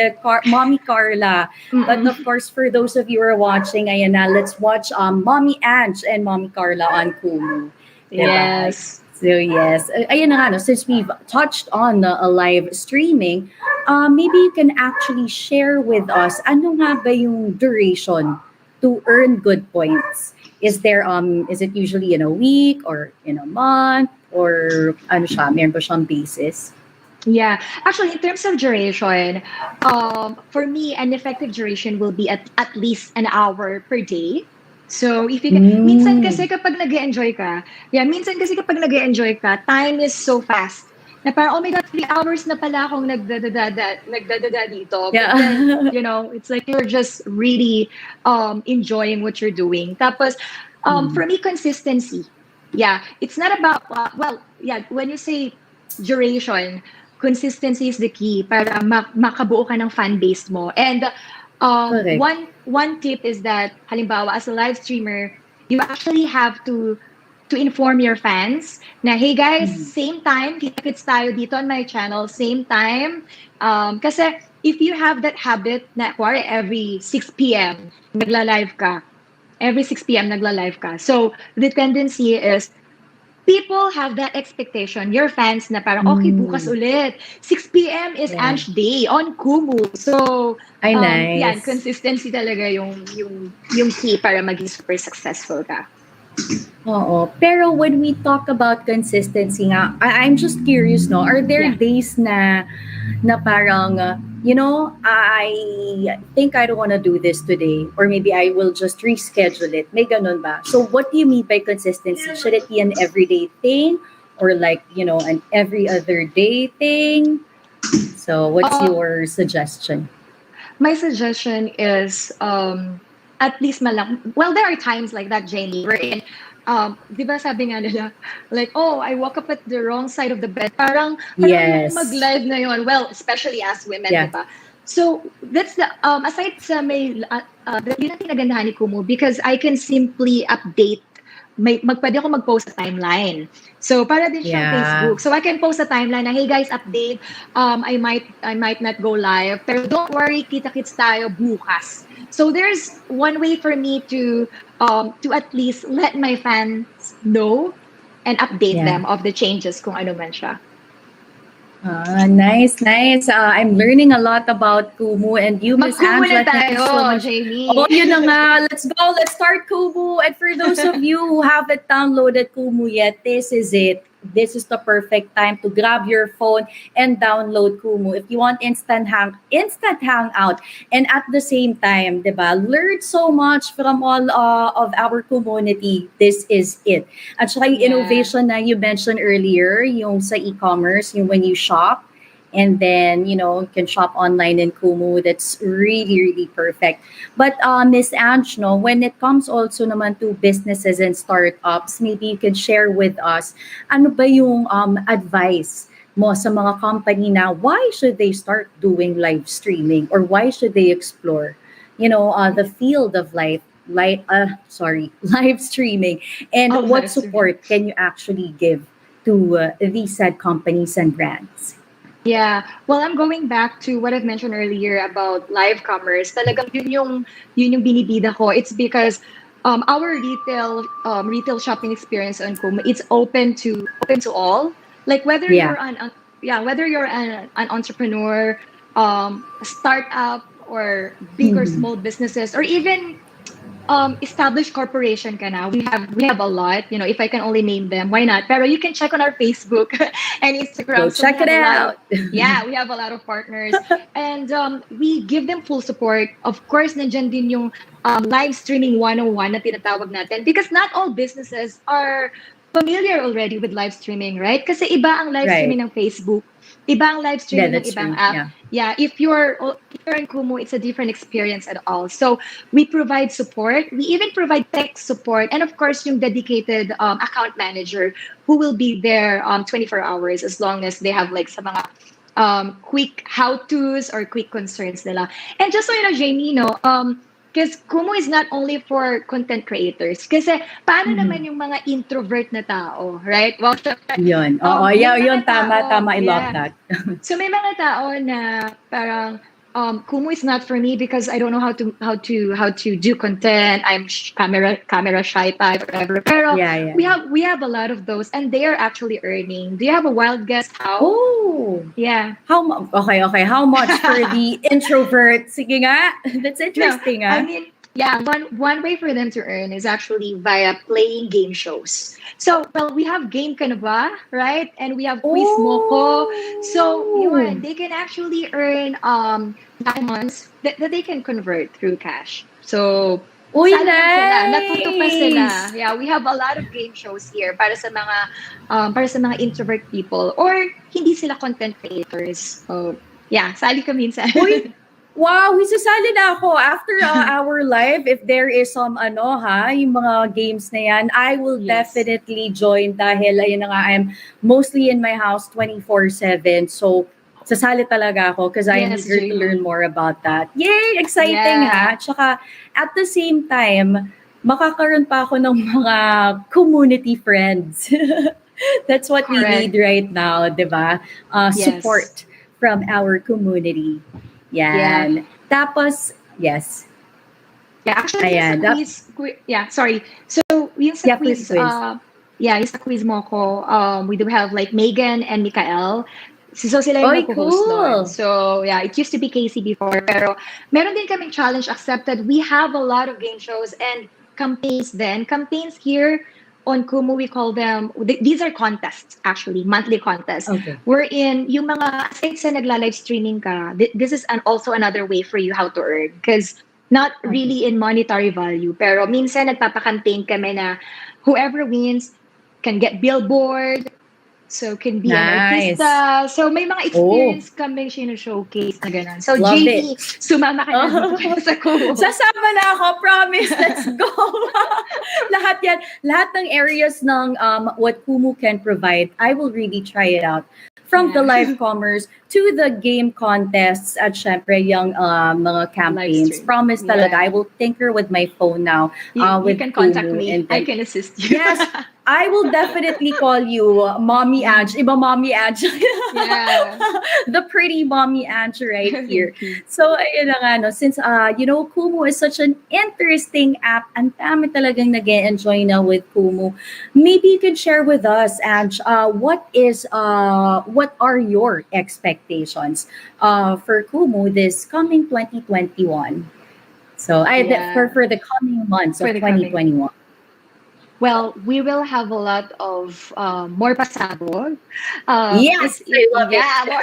Mommy Carla. But Mm-mm. of course, for those of you who are watching, ayan na, let's watch Mommy Ange and Mommy Carla on Kumu. Diba? Yes. So yes, ayun na nga, no, since we've touched on a live streaming, maybe you can actually share with us ano nga ba yung duration to earn good points? Is it usually in a week or in a month or ano siya, meron ba siyang basis? Yeah. Actually, in terms of duration, for me, an effective duration will be at least an hour per day. So, if you can, Mm. minsan kasi kapag nag enjoy ka, time is so fast. Na parang, oh my God, 3 hours na pala akong nagdadada dito. But then, Yeah. it's like you're just really enjoying what you're doing. Tapos, Mm. for me, consistency. Yeah, it's not about, well, yeah, when you say duration, consistency is the key para makabuo ka ng fan base mo. And Correct. one tip is that halimbawa as a live streamer, you actually have to inform your fans na, hey guys, Mm. same time, kita-kits tayo dito on my channel, same time. Kasi if you have that habit na kuwari every 6 p.m. nagla-live ka, every 6 p.m. nagla-live ka. So the tendency is people have that expectation, your fans, na parang, okay, bukas Mm. ulit. 6 p.m. is Yeah. Ange Day on Kumu. So, Ay, yan, nice. consistency talaga yung key para maging super successful ka. Oo. Pero when we talk about consistency nga, I'm just curious, no? Are there Yeah. days na parang, I think I don't want to do this today or maybe I will just reschedule it. May ganun ba? So what do you mean by consistency? Should it be an everyday thing or like, an every other day thing? So what's Uh, your suggestion? my suggestion is at least malang. Well, there are times like that, Jamie, wherein di ba sabi nga nila, like, oh, I woke up at the wrong side of the bed. Parang ayoko Yes. mag-live na yun. Well, especially as women, di Yeah. ba? So that's the aside sa may yun ang tinagandahan ni Kumu because I can simply update pwede ako mag-post sa timeline. So para din siyang Yeah. Facebook. So I can post sa timeline na, hey guys, update. I might not go live. Pero don't worry, kita-kits tayo bukas. So there's one way for me to at least let my fans know and update Yeah. them of the changes kung ano man siya. Nice, nice. I'm learning a lot about Kumu and you, Miss Mag-Kumu Angela. na Thank you so tayo, much. Jamie. Oh, yun na nga. Let's go. Let's start Kumu. And for those of you who haven't downloaded Kumu yet, this is it. This is the perfect time to grab your phone and download Kumu if you want instant hangout, and at the same time, 'di ba? Learn so much from all of our community. This is it. At saka yung Yeah. innovation na you mentioned earlier, yung sa e-commerce, yung when you shop, and then, you can shop online in Kumu. That's really, really perfect. But Miss Ange, no, when it comes also naman to businesses and startups, maybe you can share with us, ano ba yung advice mo sa mga company na why should they start doing live streaming or why should they explore, the field of live streaming, and Oh, what live streaming. support can you actually give to these said companies and brands? Yeah. Well, I'm going back to what I've mentioned earlier about live commerce. Talagang yun yung binibida ko. It's because our retail shopping experience on Kuma, it's open to all. Like whether Yeah. you're an entrepreneur, a startup or big or Mhm. small businesses, or even established corporation ka na. We have a lot. If I can only name them, why not? Pero you can check on our Facebook and Go Instagram. So we check it have a lot of out. we have a lot of partners, and we give them full support. Of course, nandiyan din yung live streaming 101 na tinatawag natin because not all businesses are familiar already with live streaming, right? Kasi iba ang live Right. streaming ng Facebook, iba ang live Yeah, streaming ng that's ibang true. app. Yeah. Yeah, if you're in Kumu, it's a different experience at all. So we provide support. We even provide tech support, and of course, yung dedicated account manager who will be there 24 hours as long as they have like sa mga quick how-tos or quick concerns nila. And just so you know, Jamie, because Kumu is not only for content creators. Kasi paano naman Mhm. yung mga introvert na tao, right? Well, Yun. Oo, may yun, mga tama, tao, tama. I love yeah. that. So may mga tao na parang Kumu is not for me because I don't know how to do content. I'm camera shy type or whatever. Pero Yeah, yeah. we have a lot of those and they are actually earning. Do you have a wild guess how? Oh, Yeah. okay. How much for the introvert? Sige nga. That's No, interesting, I ah. mean, yeah, one way for them to earn is actually via playing game shows. So, well, we have Game Canva, right? And we have Quiz Moko. So, Oh. they can actually earn diamonds that they can convert through cash. So, Uy, sana lang sila, natuto pa sila. nice. Yeah, we have a lot of game shows here para sa mga introvert people or hindi sila content creators. So, yeah, sali ka minsan. Uy, wow, isasali na ako after our live. If there is some yung mga games na yan, I will Yes. definitely join dahil ayun na nga, I'm mostly in my house 24/7. So, sasali talaga ako because I'm Yes, eager to Jamie. learn more about that. Yay! Exciting, ha? Yeah. Tsaka, at the same time, makakaroon pa ako ng mga community friends. That's what we Correct. need right now, di ba? Yes. Support from our community. Yeah. Yan. Tapos, yes. Yeah, actually, Ayan. sorry. So, yung sa Yeah, quiz, quiz. yung sa quiz mo ko, we do have like Megan and Mikael. So, sila yung Oy, nag-host cool. nun. So, yeah, it used to be Casey before. Pero, meron din kaming challenge accepted. We have a lot of game shows and campaigns then. Campaigns here on Kumu, we call them, these are contests, actually, monthly contests. Okay. Wherein, yung mga, aside sa nagla-live streaming ka, this is also another way for you how to earn. Because, not really in monetary value, pero minsan nagpapakampaign kami na whoever wins can get billboard, So, can be an Nice. artista. So, may mga Oh, experience kami showcase na ganun. So, love it. Jamie, sumama ka na dito kayo sa Kumu. Sasama na ako, promise. Let's go. Lahat yan, lahat ng areas ng what Kumu can provide, I will really try it out. From the Yeah. live commerce to the game contests at syempre yung mga Live campaigns. stream. Promise talaga, I Yeah. will tinker with my phone now You with can contact Kumu. me. And I then, can assist you. yes, I will definitely call you Mommy Ange. Iba Mommy Ange. Yeah. The pretty Mommy Ange right here. Thank you. So, ayun na nga, no, since, Kumu is such an interesting app, ang dami talagang nag-enjoy na with Kumu. Maybe you can share with us, Ange, what are your expectations for Kumu this coming 2021? So, Yeah. for the coming months For of the coming. 2021. Well, we will have a lot of more pasabog. Yes, I love it. Yeah, more.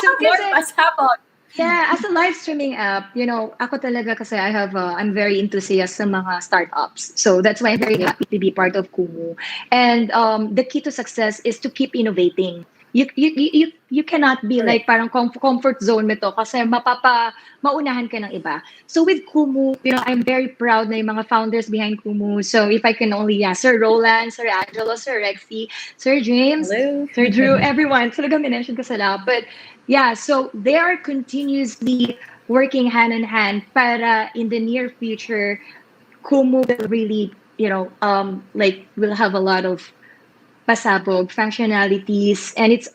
So More kasi pasabog. yeah, as a live streaming app, ako talaga kasi I'm very enthusiast sa mga startups. So that's why I'm very happy to be part of Kumu. And the key to success is to keep innovating. You cannot be Correct. like parang comfort zone mo to kasi maunahan ka ng iba. So with Kumu, I'm very proud na yung mga founders behind Kumu. So if I can only, Sir Roland, Sir Angelo, Sir Rexy, Sir James, Hello. Sir Drew, everyone. Talaga minention ko sila. But yeah, so they are continuously working hand in hand para in the near future, Kumu will really, will have a lot of pasabog functionalities, and it's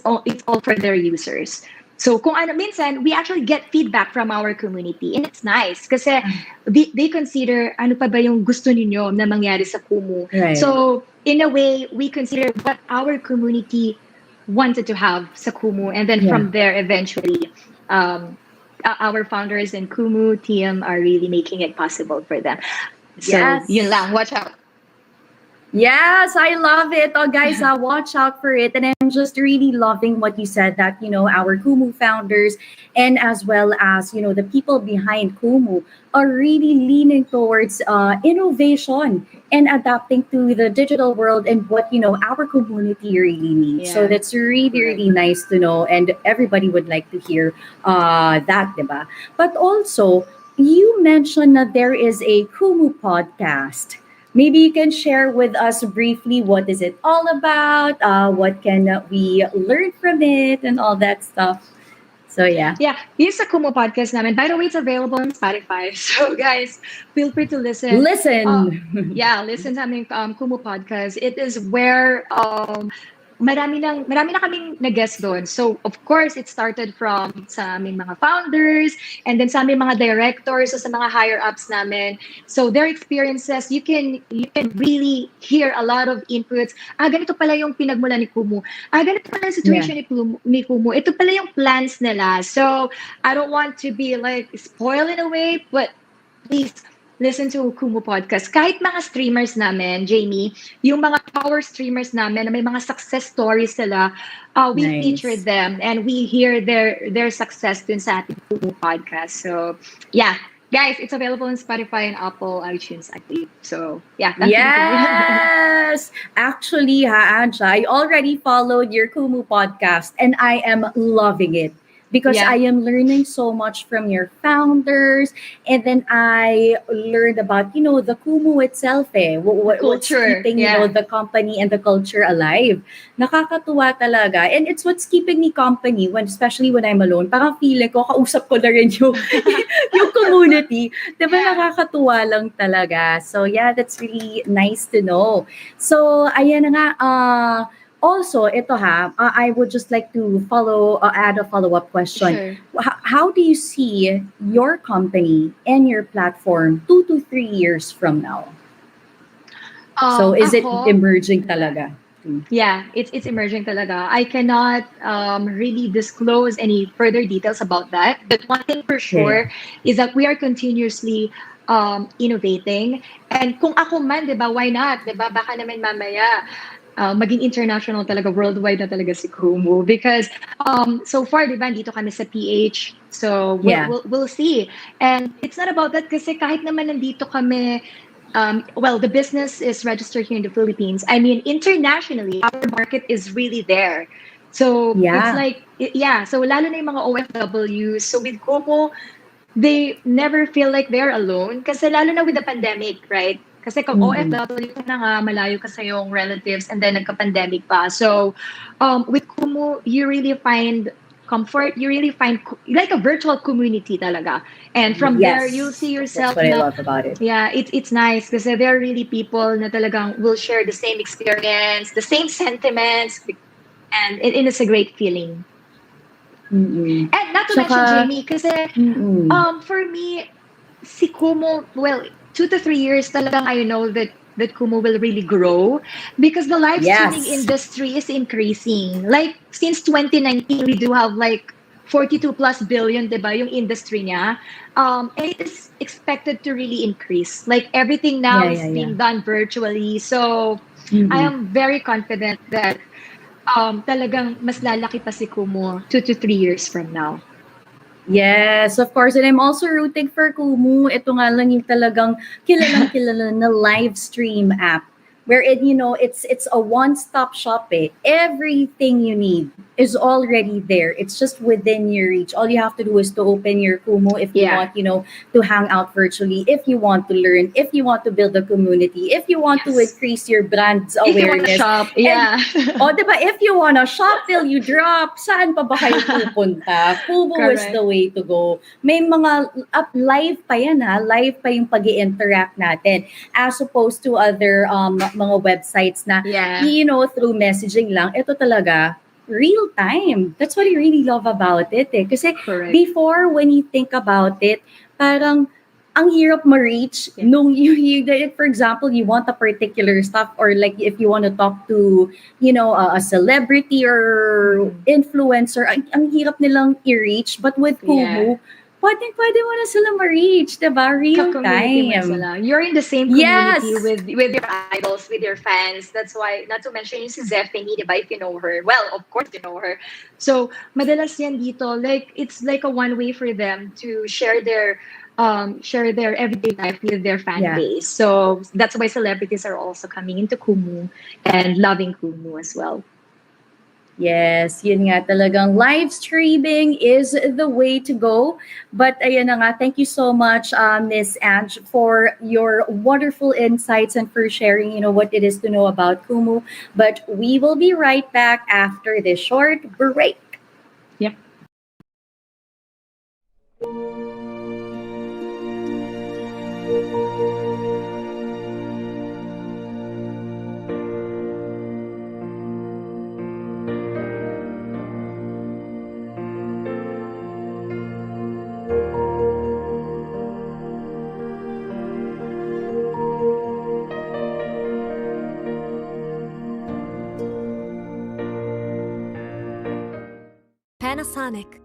all for their users. So kung ano, minsan, we actually get feedback from our community, and it's nice kasi they consider ano pa ba yung gusto ninyo na mangyari sa Kumu. Right. So in a way, we consider what our community wanted to have sa Kumu, and then Yeah. from there, eventually, our founders and Kumu team are really making it possible for them. So Yes. yun lang, watch out. Yes, I love it. Oh, guys, watch out for it. And I'm just really loving what you said that, our Kumu founders and as well as, the people behind Kumu are really leaning towards innovation and adapting to the digital world and what, our community really needs. So Yeah, that's really, correct. really nice to know. And everybody would like to hear that, diba? But also, you mentioned that there is a Kumu podcast. Maybe you can share with us briefly what is it all about, what can we learn from it, and all that stuff. So yeah, Yeah, yung sa Kumu podcast namin. By the way, it's available on Spotify. So guys, feel free to listen. listen. Yeah, listen sa aming Kumu podcast. It is where marami na kaming nag-guest doon. So, of course, it started from sa aming mga founders and then sa aming mga directors o sa mga higher-ups namin. So, their experiences, you can really hear a lot of inputs. Ganito pala yung pinagmula ni Kumu. Ganito pala yung situation ni Kumu. Ito pala yung plans nila. So, I don't want to be like spoiled in a way, but please listen to Kumu podcast. Kahit mga streamers namin, Jamie, yung mga power streamers namin na may mga success stories sila, we Nice. feature them and we hear their success dun sa ating Kumu podcast. So, yeah. Guys, it's available on Spotify and Apple iTunes, I believe. So, yeah. That's Yes, actually, Anja, I already followed your Kumu podcast and I am loving it. Because Yeah. I am learning so much from your founders, and then I learned about the Kumu itself, what's culture, keeping yeah. the company and the culture alive. Nakakatuwa talaga, and it's what's keeping me company especially when I'm alone. Parang feeling ko kausap ko na rin yung yung community, diba? Yeah. Nakakatuwa lang talaga. So yeah, that's really nice to know. So ayan na nga. Also, I would just like to add a follow-up question. Sure. How do you see your company and your platform 2 to 3 years from now? So is it Ako, emerging talaga? yeah, it's emerging talaga. I cannot really disclose any further details about that. But one thing for sure is that we are continuously innovating. And kung ako man, di ba, why not? Di ba, baka naman mamaya, maging international talaga, worldwide na talaga si Kumu. Because so far, di ba, dito kami sa PH. So we'll see. And it's not about that kasi kahit naman nandito kami, Well, the business is registered here in the Philippines. I mean, internationally, our market is really there. So it's Yeah. like, yeah. So lalo na yung mga OFWs. So with Kumu, they never feel like they're alone. Kasi lalo na with the pandemic, right? Kasi kung Mm-mm. OFW ka na nga, malayo ka sa yung relatives and then nagka-pandemic pa. So with Kumu, you really find comfort. You really find like a virtual community talaga. And from there, you'll Yes. see That's yourself what I na, love about it. yeah, it's nice kasi there are really people na talagang will share the same experience, the same sentiments, and it's a great feeling. Mm-mm. And not to mention, Tsaka, Jamie, kasi mm-mm. for me, si Kumu, well, 2 to 3 years talagang I know that Kumu will really grow because the live streaming Yes. industry is increasing. Like since 2019, we do have like 42 plus billion, diba, yung industry niya. And it is expected to really increase. Like everything Yeah, now is yeah, yeah. being done virtually. So I Mm-mm. am very confident that talagang mas lalaki pa si Kumu 2 to 3 years from now. Yes, of course. And I'm also rooting for Kumu. Ito nga lang yung talagang kilalang kilala na live stream app. Wherein, it's a one-stop shop eh. Everything you need is already there. It's just within your reach. All you have to do is to open your Kumu if you Yeah. want, to hang out virtually, if you want to learn, if you want to build a community, if you want to Yes. increase your brand's If you want to awareness. shop, And yeah. O, di ba, if you wanna shop till you drop, saan pa ba kayo pupunta? Kumu is the Correct. way to go. May mga live pa yan ha, live pa yung pag interact natin. As opposed to other mga websites na, Yeah. through messaging lang, ito talaga, real time. That's what I really love about it eh. Kasi Correct. before, when you think about it, parang ang hirap ma-reach Yeah. nung like, for example, you want a particular stuff or like if you want to talk to, a celebrity or influencer, ang hirap nilang i-reach. But with Yeah. Kumu, pwede mo na sila ma-reach, diba? Real Ka-community mo na time. sila. You're in the same community Yes! with your idols, with your fans. That's why, not to mention yung si Zephanie, diba, if you know her. Well, of course you know her. So, madalas yan dito. Like, it's like a one way for them to share their everyday life with their fan Yeah. base. So, that's why celebrities are also coming into Kumu and loving Kumu as well. Yes, yun nga talagang live streaming is the way to go. But ayun na nga, thank you so much, Miss Ange, for your wonderful insights and for sharing, what it is to know about Kumu. But we will be right back after this short break. Yep. Panasonic.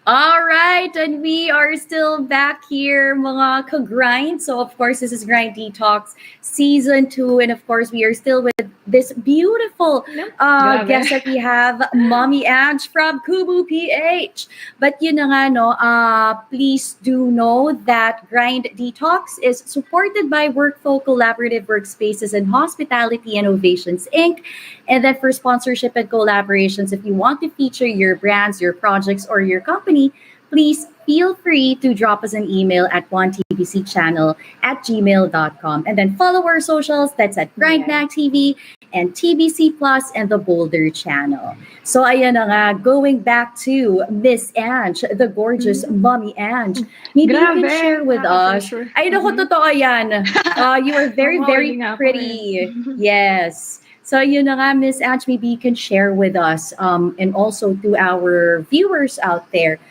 All right, and we are still back here, mga ka-grind. So, of course, this is Grind Detox Season 2. And, of course, we are still with this beautiful Grabe. guest that we have, Mommy Ange from Kumu PH. But, yun na nga, no, please do know that Grind Detox is supported by Workflow Collaborative Workspaces and Hospitality Innovations, Inc. And then for sponsorship and collaborations, if you want to feature your brands, your projects, or your company, please feel free to drop us an email at 1tbcchannel@gmail.com. And then follow our socials. That's at GrindNag TV and TBC Plus and the Boulder channel. So ayan na nga, going back to Miss Ange, the gorgeous Mommy Ange. Maybe you can Grabe, share with us. nakaka-pressure. Ay, naku, totoo yan. You are very, very Mamauling nga ako pretty. Yes. So yun na nga, Miss Ange, maybe you can share with us and also to our viewers out there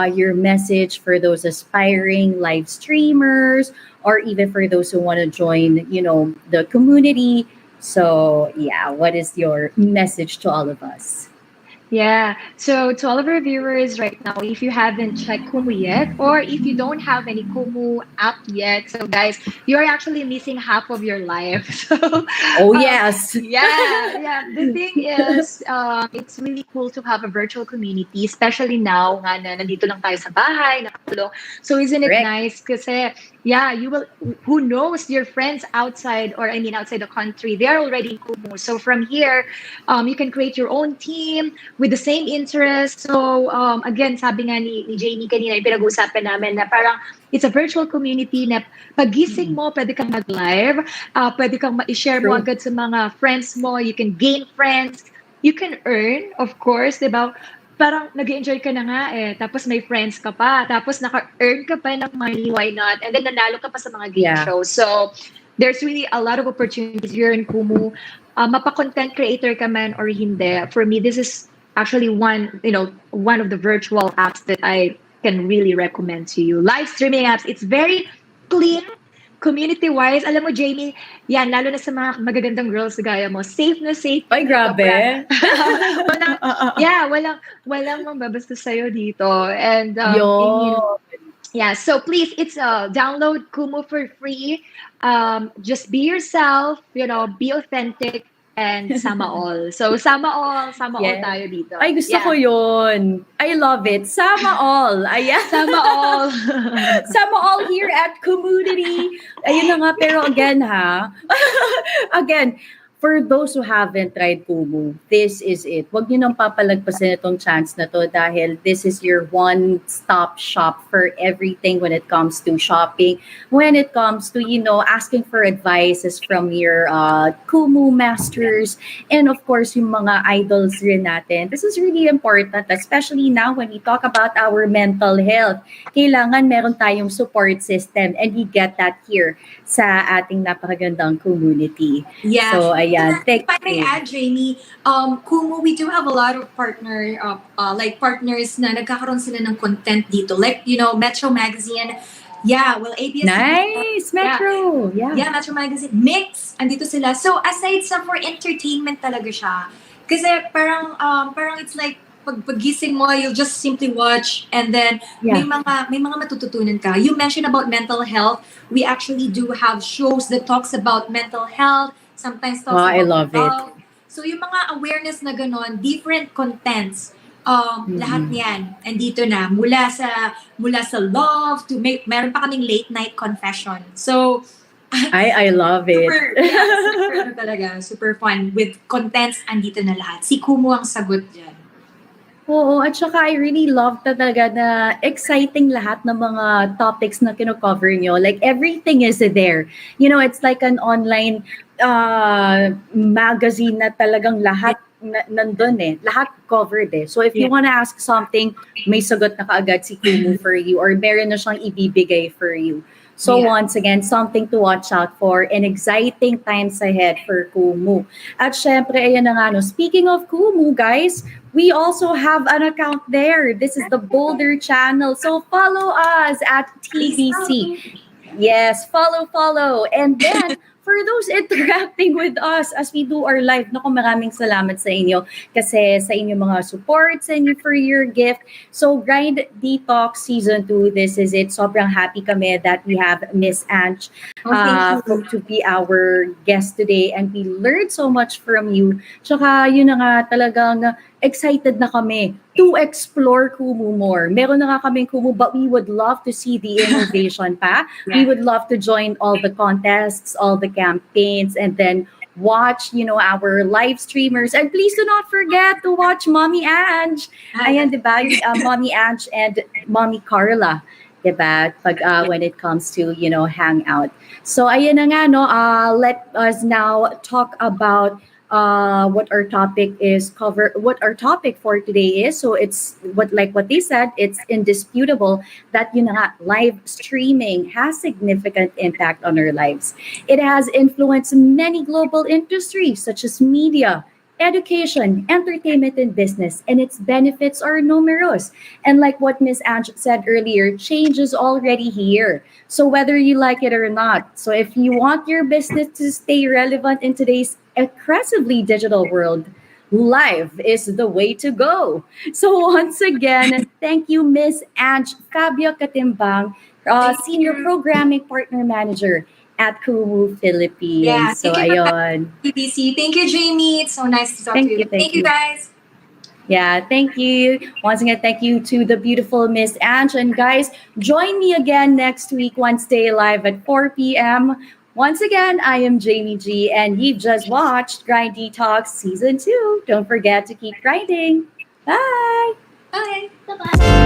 your message for those aspiring live streamers or even for those who want to join, the community. So yeah, what is your message to all of us? Yeah. So to all of our viewers right now, if you haven't checked Kumu yet, or if you don't have any Kumu app yet, so guys, you're actually missing half of your life. So Oh yes. yeah. The thing is, it's really cool to have a virtual community, especially now nga na nandito lang tayo sa bahay, nakakulong. So isn't it Correct. nice? Kasi yeah, you will. Who knows? Your friends outside, or I mean outside the country, they're already in Kumu. So from here, you can create your own team with the same interest. So again, sabi nga ni Jamie kanina, yung pinag-uusapan namin na parang it's a virtual community na pagising mo, pwede kang mag-live, pwede kang ma-share mo True. agad sa mga friends mo, you can gain friends, you can earn, of course, di ba? Parang nag-enjoy ka na nga eh, tapos may friends ka pa, tapos naka-earn ka pa ng money, why not? And then nanalo ka pa sa mga game Yeah. shows. So there's really a lot of opportunities here in Kumu. Mapa-content creator ka man or hindi, for me, this is actually one of the virtual apps that I can really recommend to you. Live streaming apps, it's very clean, community-wise. Alam mo, Jamie, yan, lalo na sa mga magagandang girls gaya mo, safe na safe. Ay, grabe. Walang mambabasta sa'yo dito. And, Yo. yeah, so please, it's download Kumu for free. Just be yourself, be authentic, and sama all. So sama all Yeah. tayo dito. Ay, gusto Yeah. ko yun. I love it. Sama all. Ayan. Sama all. Sama all here at community. Ayun na nga, pero again again, for those who haven't tried Kumu, this is it. Huwag nyo nang papalagpasin itong chance na to dahil this is your one-stop shop for everything when it comes to shopping, when it comes to, asking for advices from your Kumu masters, and of course, yung mga idols rin natin. This is really important, especially now when we talk about our mental health. Kailangan meron tayong support system and we get that here sa ating napakagandang community. Yeah. So, ayan. If I may add, Jamie, Kumu, we do have a lot of partners na nagkakaroon sila ng content dito. Like, Metro Magazine. Yeah, well, ABS. Nice! Metro! Yeah. Yeah, Metro Magazine. Mix, andito sila. So, aside sa for entertainment talaga siya. Kasi parang it's like, paggising mo, you'll just simply watch and then Yeah. may mga matututunan ka. You mentioned about mental health. We actually do have shows that talks about mental health, sometimes talks about I love it. love. So yung mga awareness na ganon, different contents, lahat niyan andito na mula sa love to meron pa kaming late night confession. So I love it. super talaga, super fun with contents andito na lahat. Si Kumu ang sagot diyan. Oo, at saka I really love talaga na exciting lahat ng mga topics na kino-cover nyo. Like, everything is there. It's like an online magazine na talagang lahat nandun eh. Lahat covered eh. So, if you wanna ask something, may sagot na kaagad si Kumu for you or meron na siyang ibibigay for you. So once again, something to watch out for and exciting times ahead for Kumu. At syempre, ayan na nga, no, speaking of Kumu, guys, we also have an account there. This is the Boulder channel. So follow us at TBC. Yes, follow. And then, for those interacting with us as we do our live, naku, maraming salamat sa inyo kasi sa inyong mga support, sa inyo for your gift. So, Grind Detox Season 2, this is it. Sobrang happy kami that we have Miss Ange to be our guest today and we learned so much from you. Tsaka, yun na nga, talagang excited na kami to explore Kumu more. Meron na nga kaming Kumu, but we would love to see the innovation pa. We would love to join all the contests, all the campaigns, and then watch, our live streamers. And please do not forget to watch Mommy Ange. Ayan, di ba? Mommy Ange and Mommy Carla. Diba? When it comes to, hangout. So, ayun na nga, no? Let us now talk about what our topic is what our topic for today is. So it's what they said, it's indisputable that live streaming has significant impact on our lives. It has influenced many global industries such as media, education, entertainment, and business, and its benefits are numerous. And like what Miss Ange said earlier, change is already here. So whether you like it or not, so if you want your business to stay relevant in today's aggressively digital world, live is the way to go. So once again, thank you, Miss Ange Fabio Katimbang, Thank Senior you. Programming Partner Manager at Kumu Yeah, Philippines. So thank you for having ayon. me, TBC. Thank you, Jamie. It's so nice to talk to Thank you. you, thank Thank you, you. guys. Yeah, thank you. Once again, thank you to the beautiful Miss Ange. And guys, join me again next week, Wednesday, live at 4 p.m. Once again, I am Jamie G, and you've just watched Grind Detox Season 2. Don't forget to keep grinding. Bye. Bye. Bye-bye.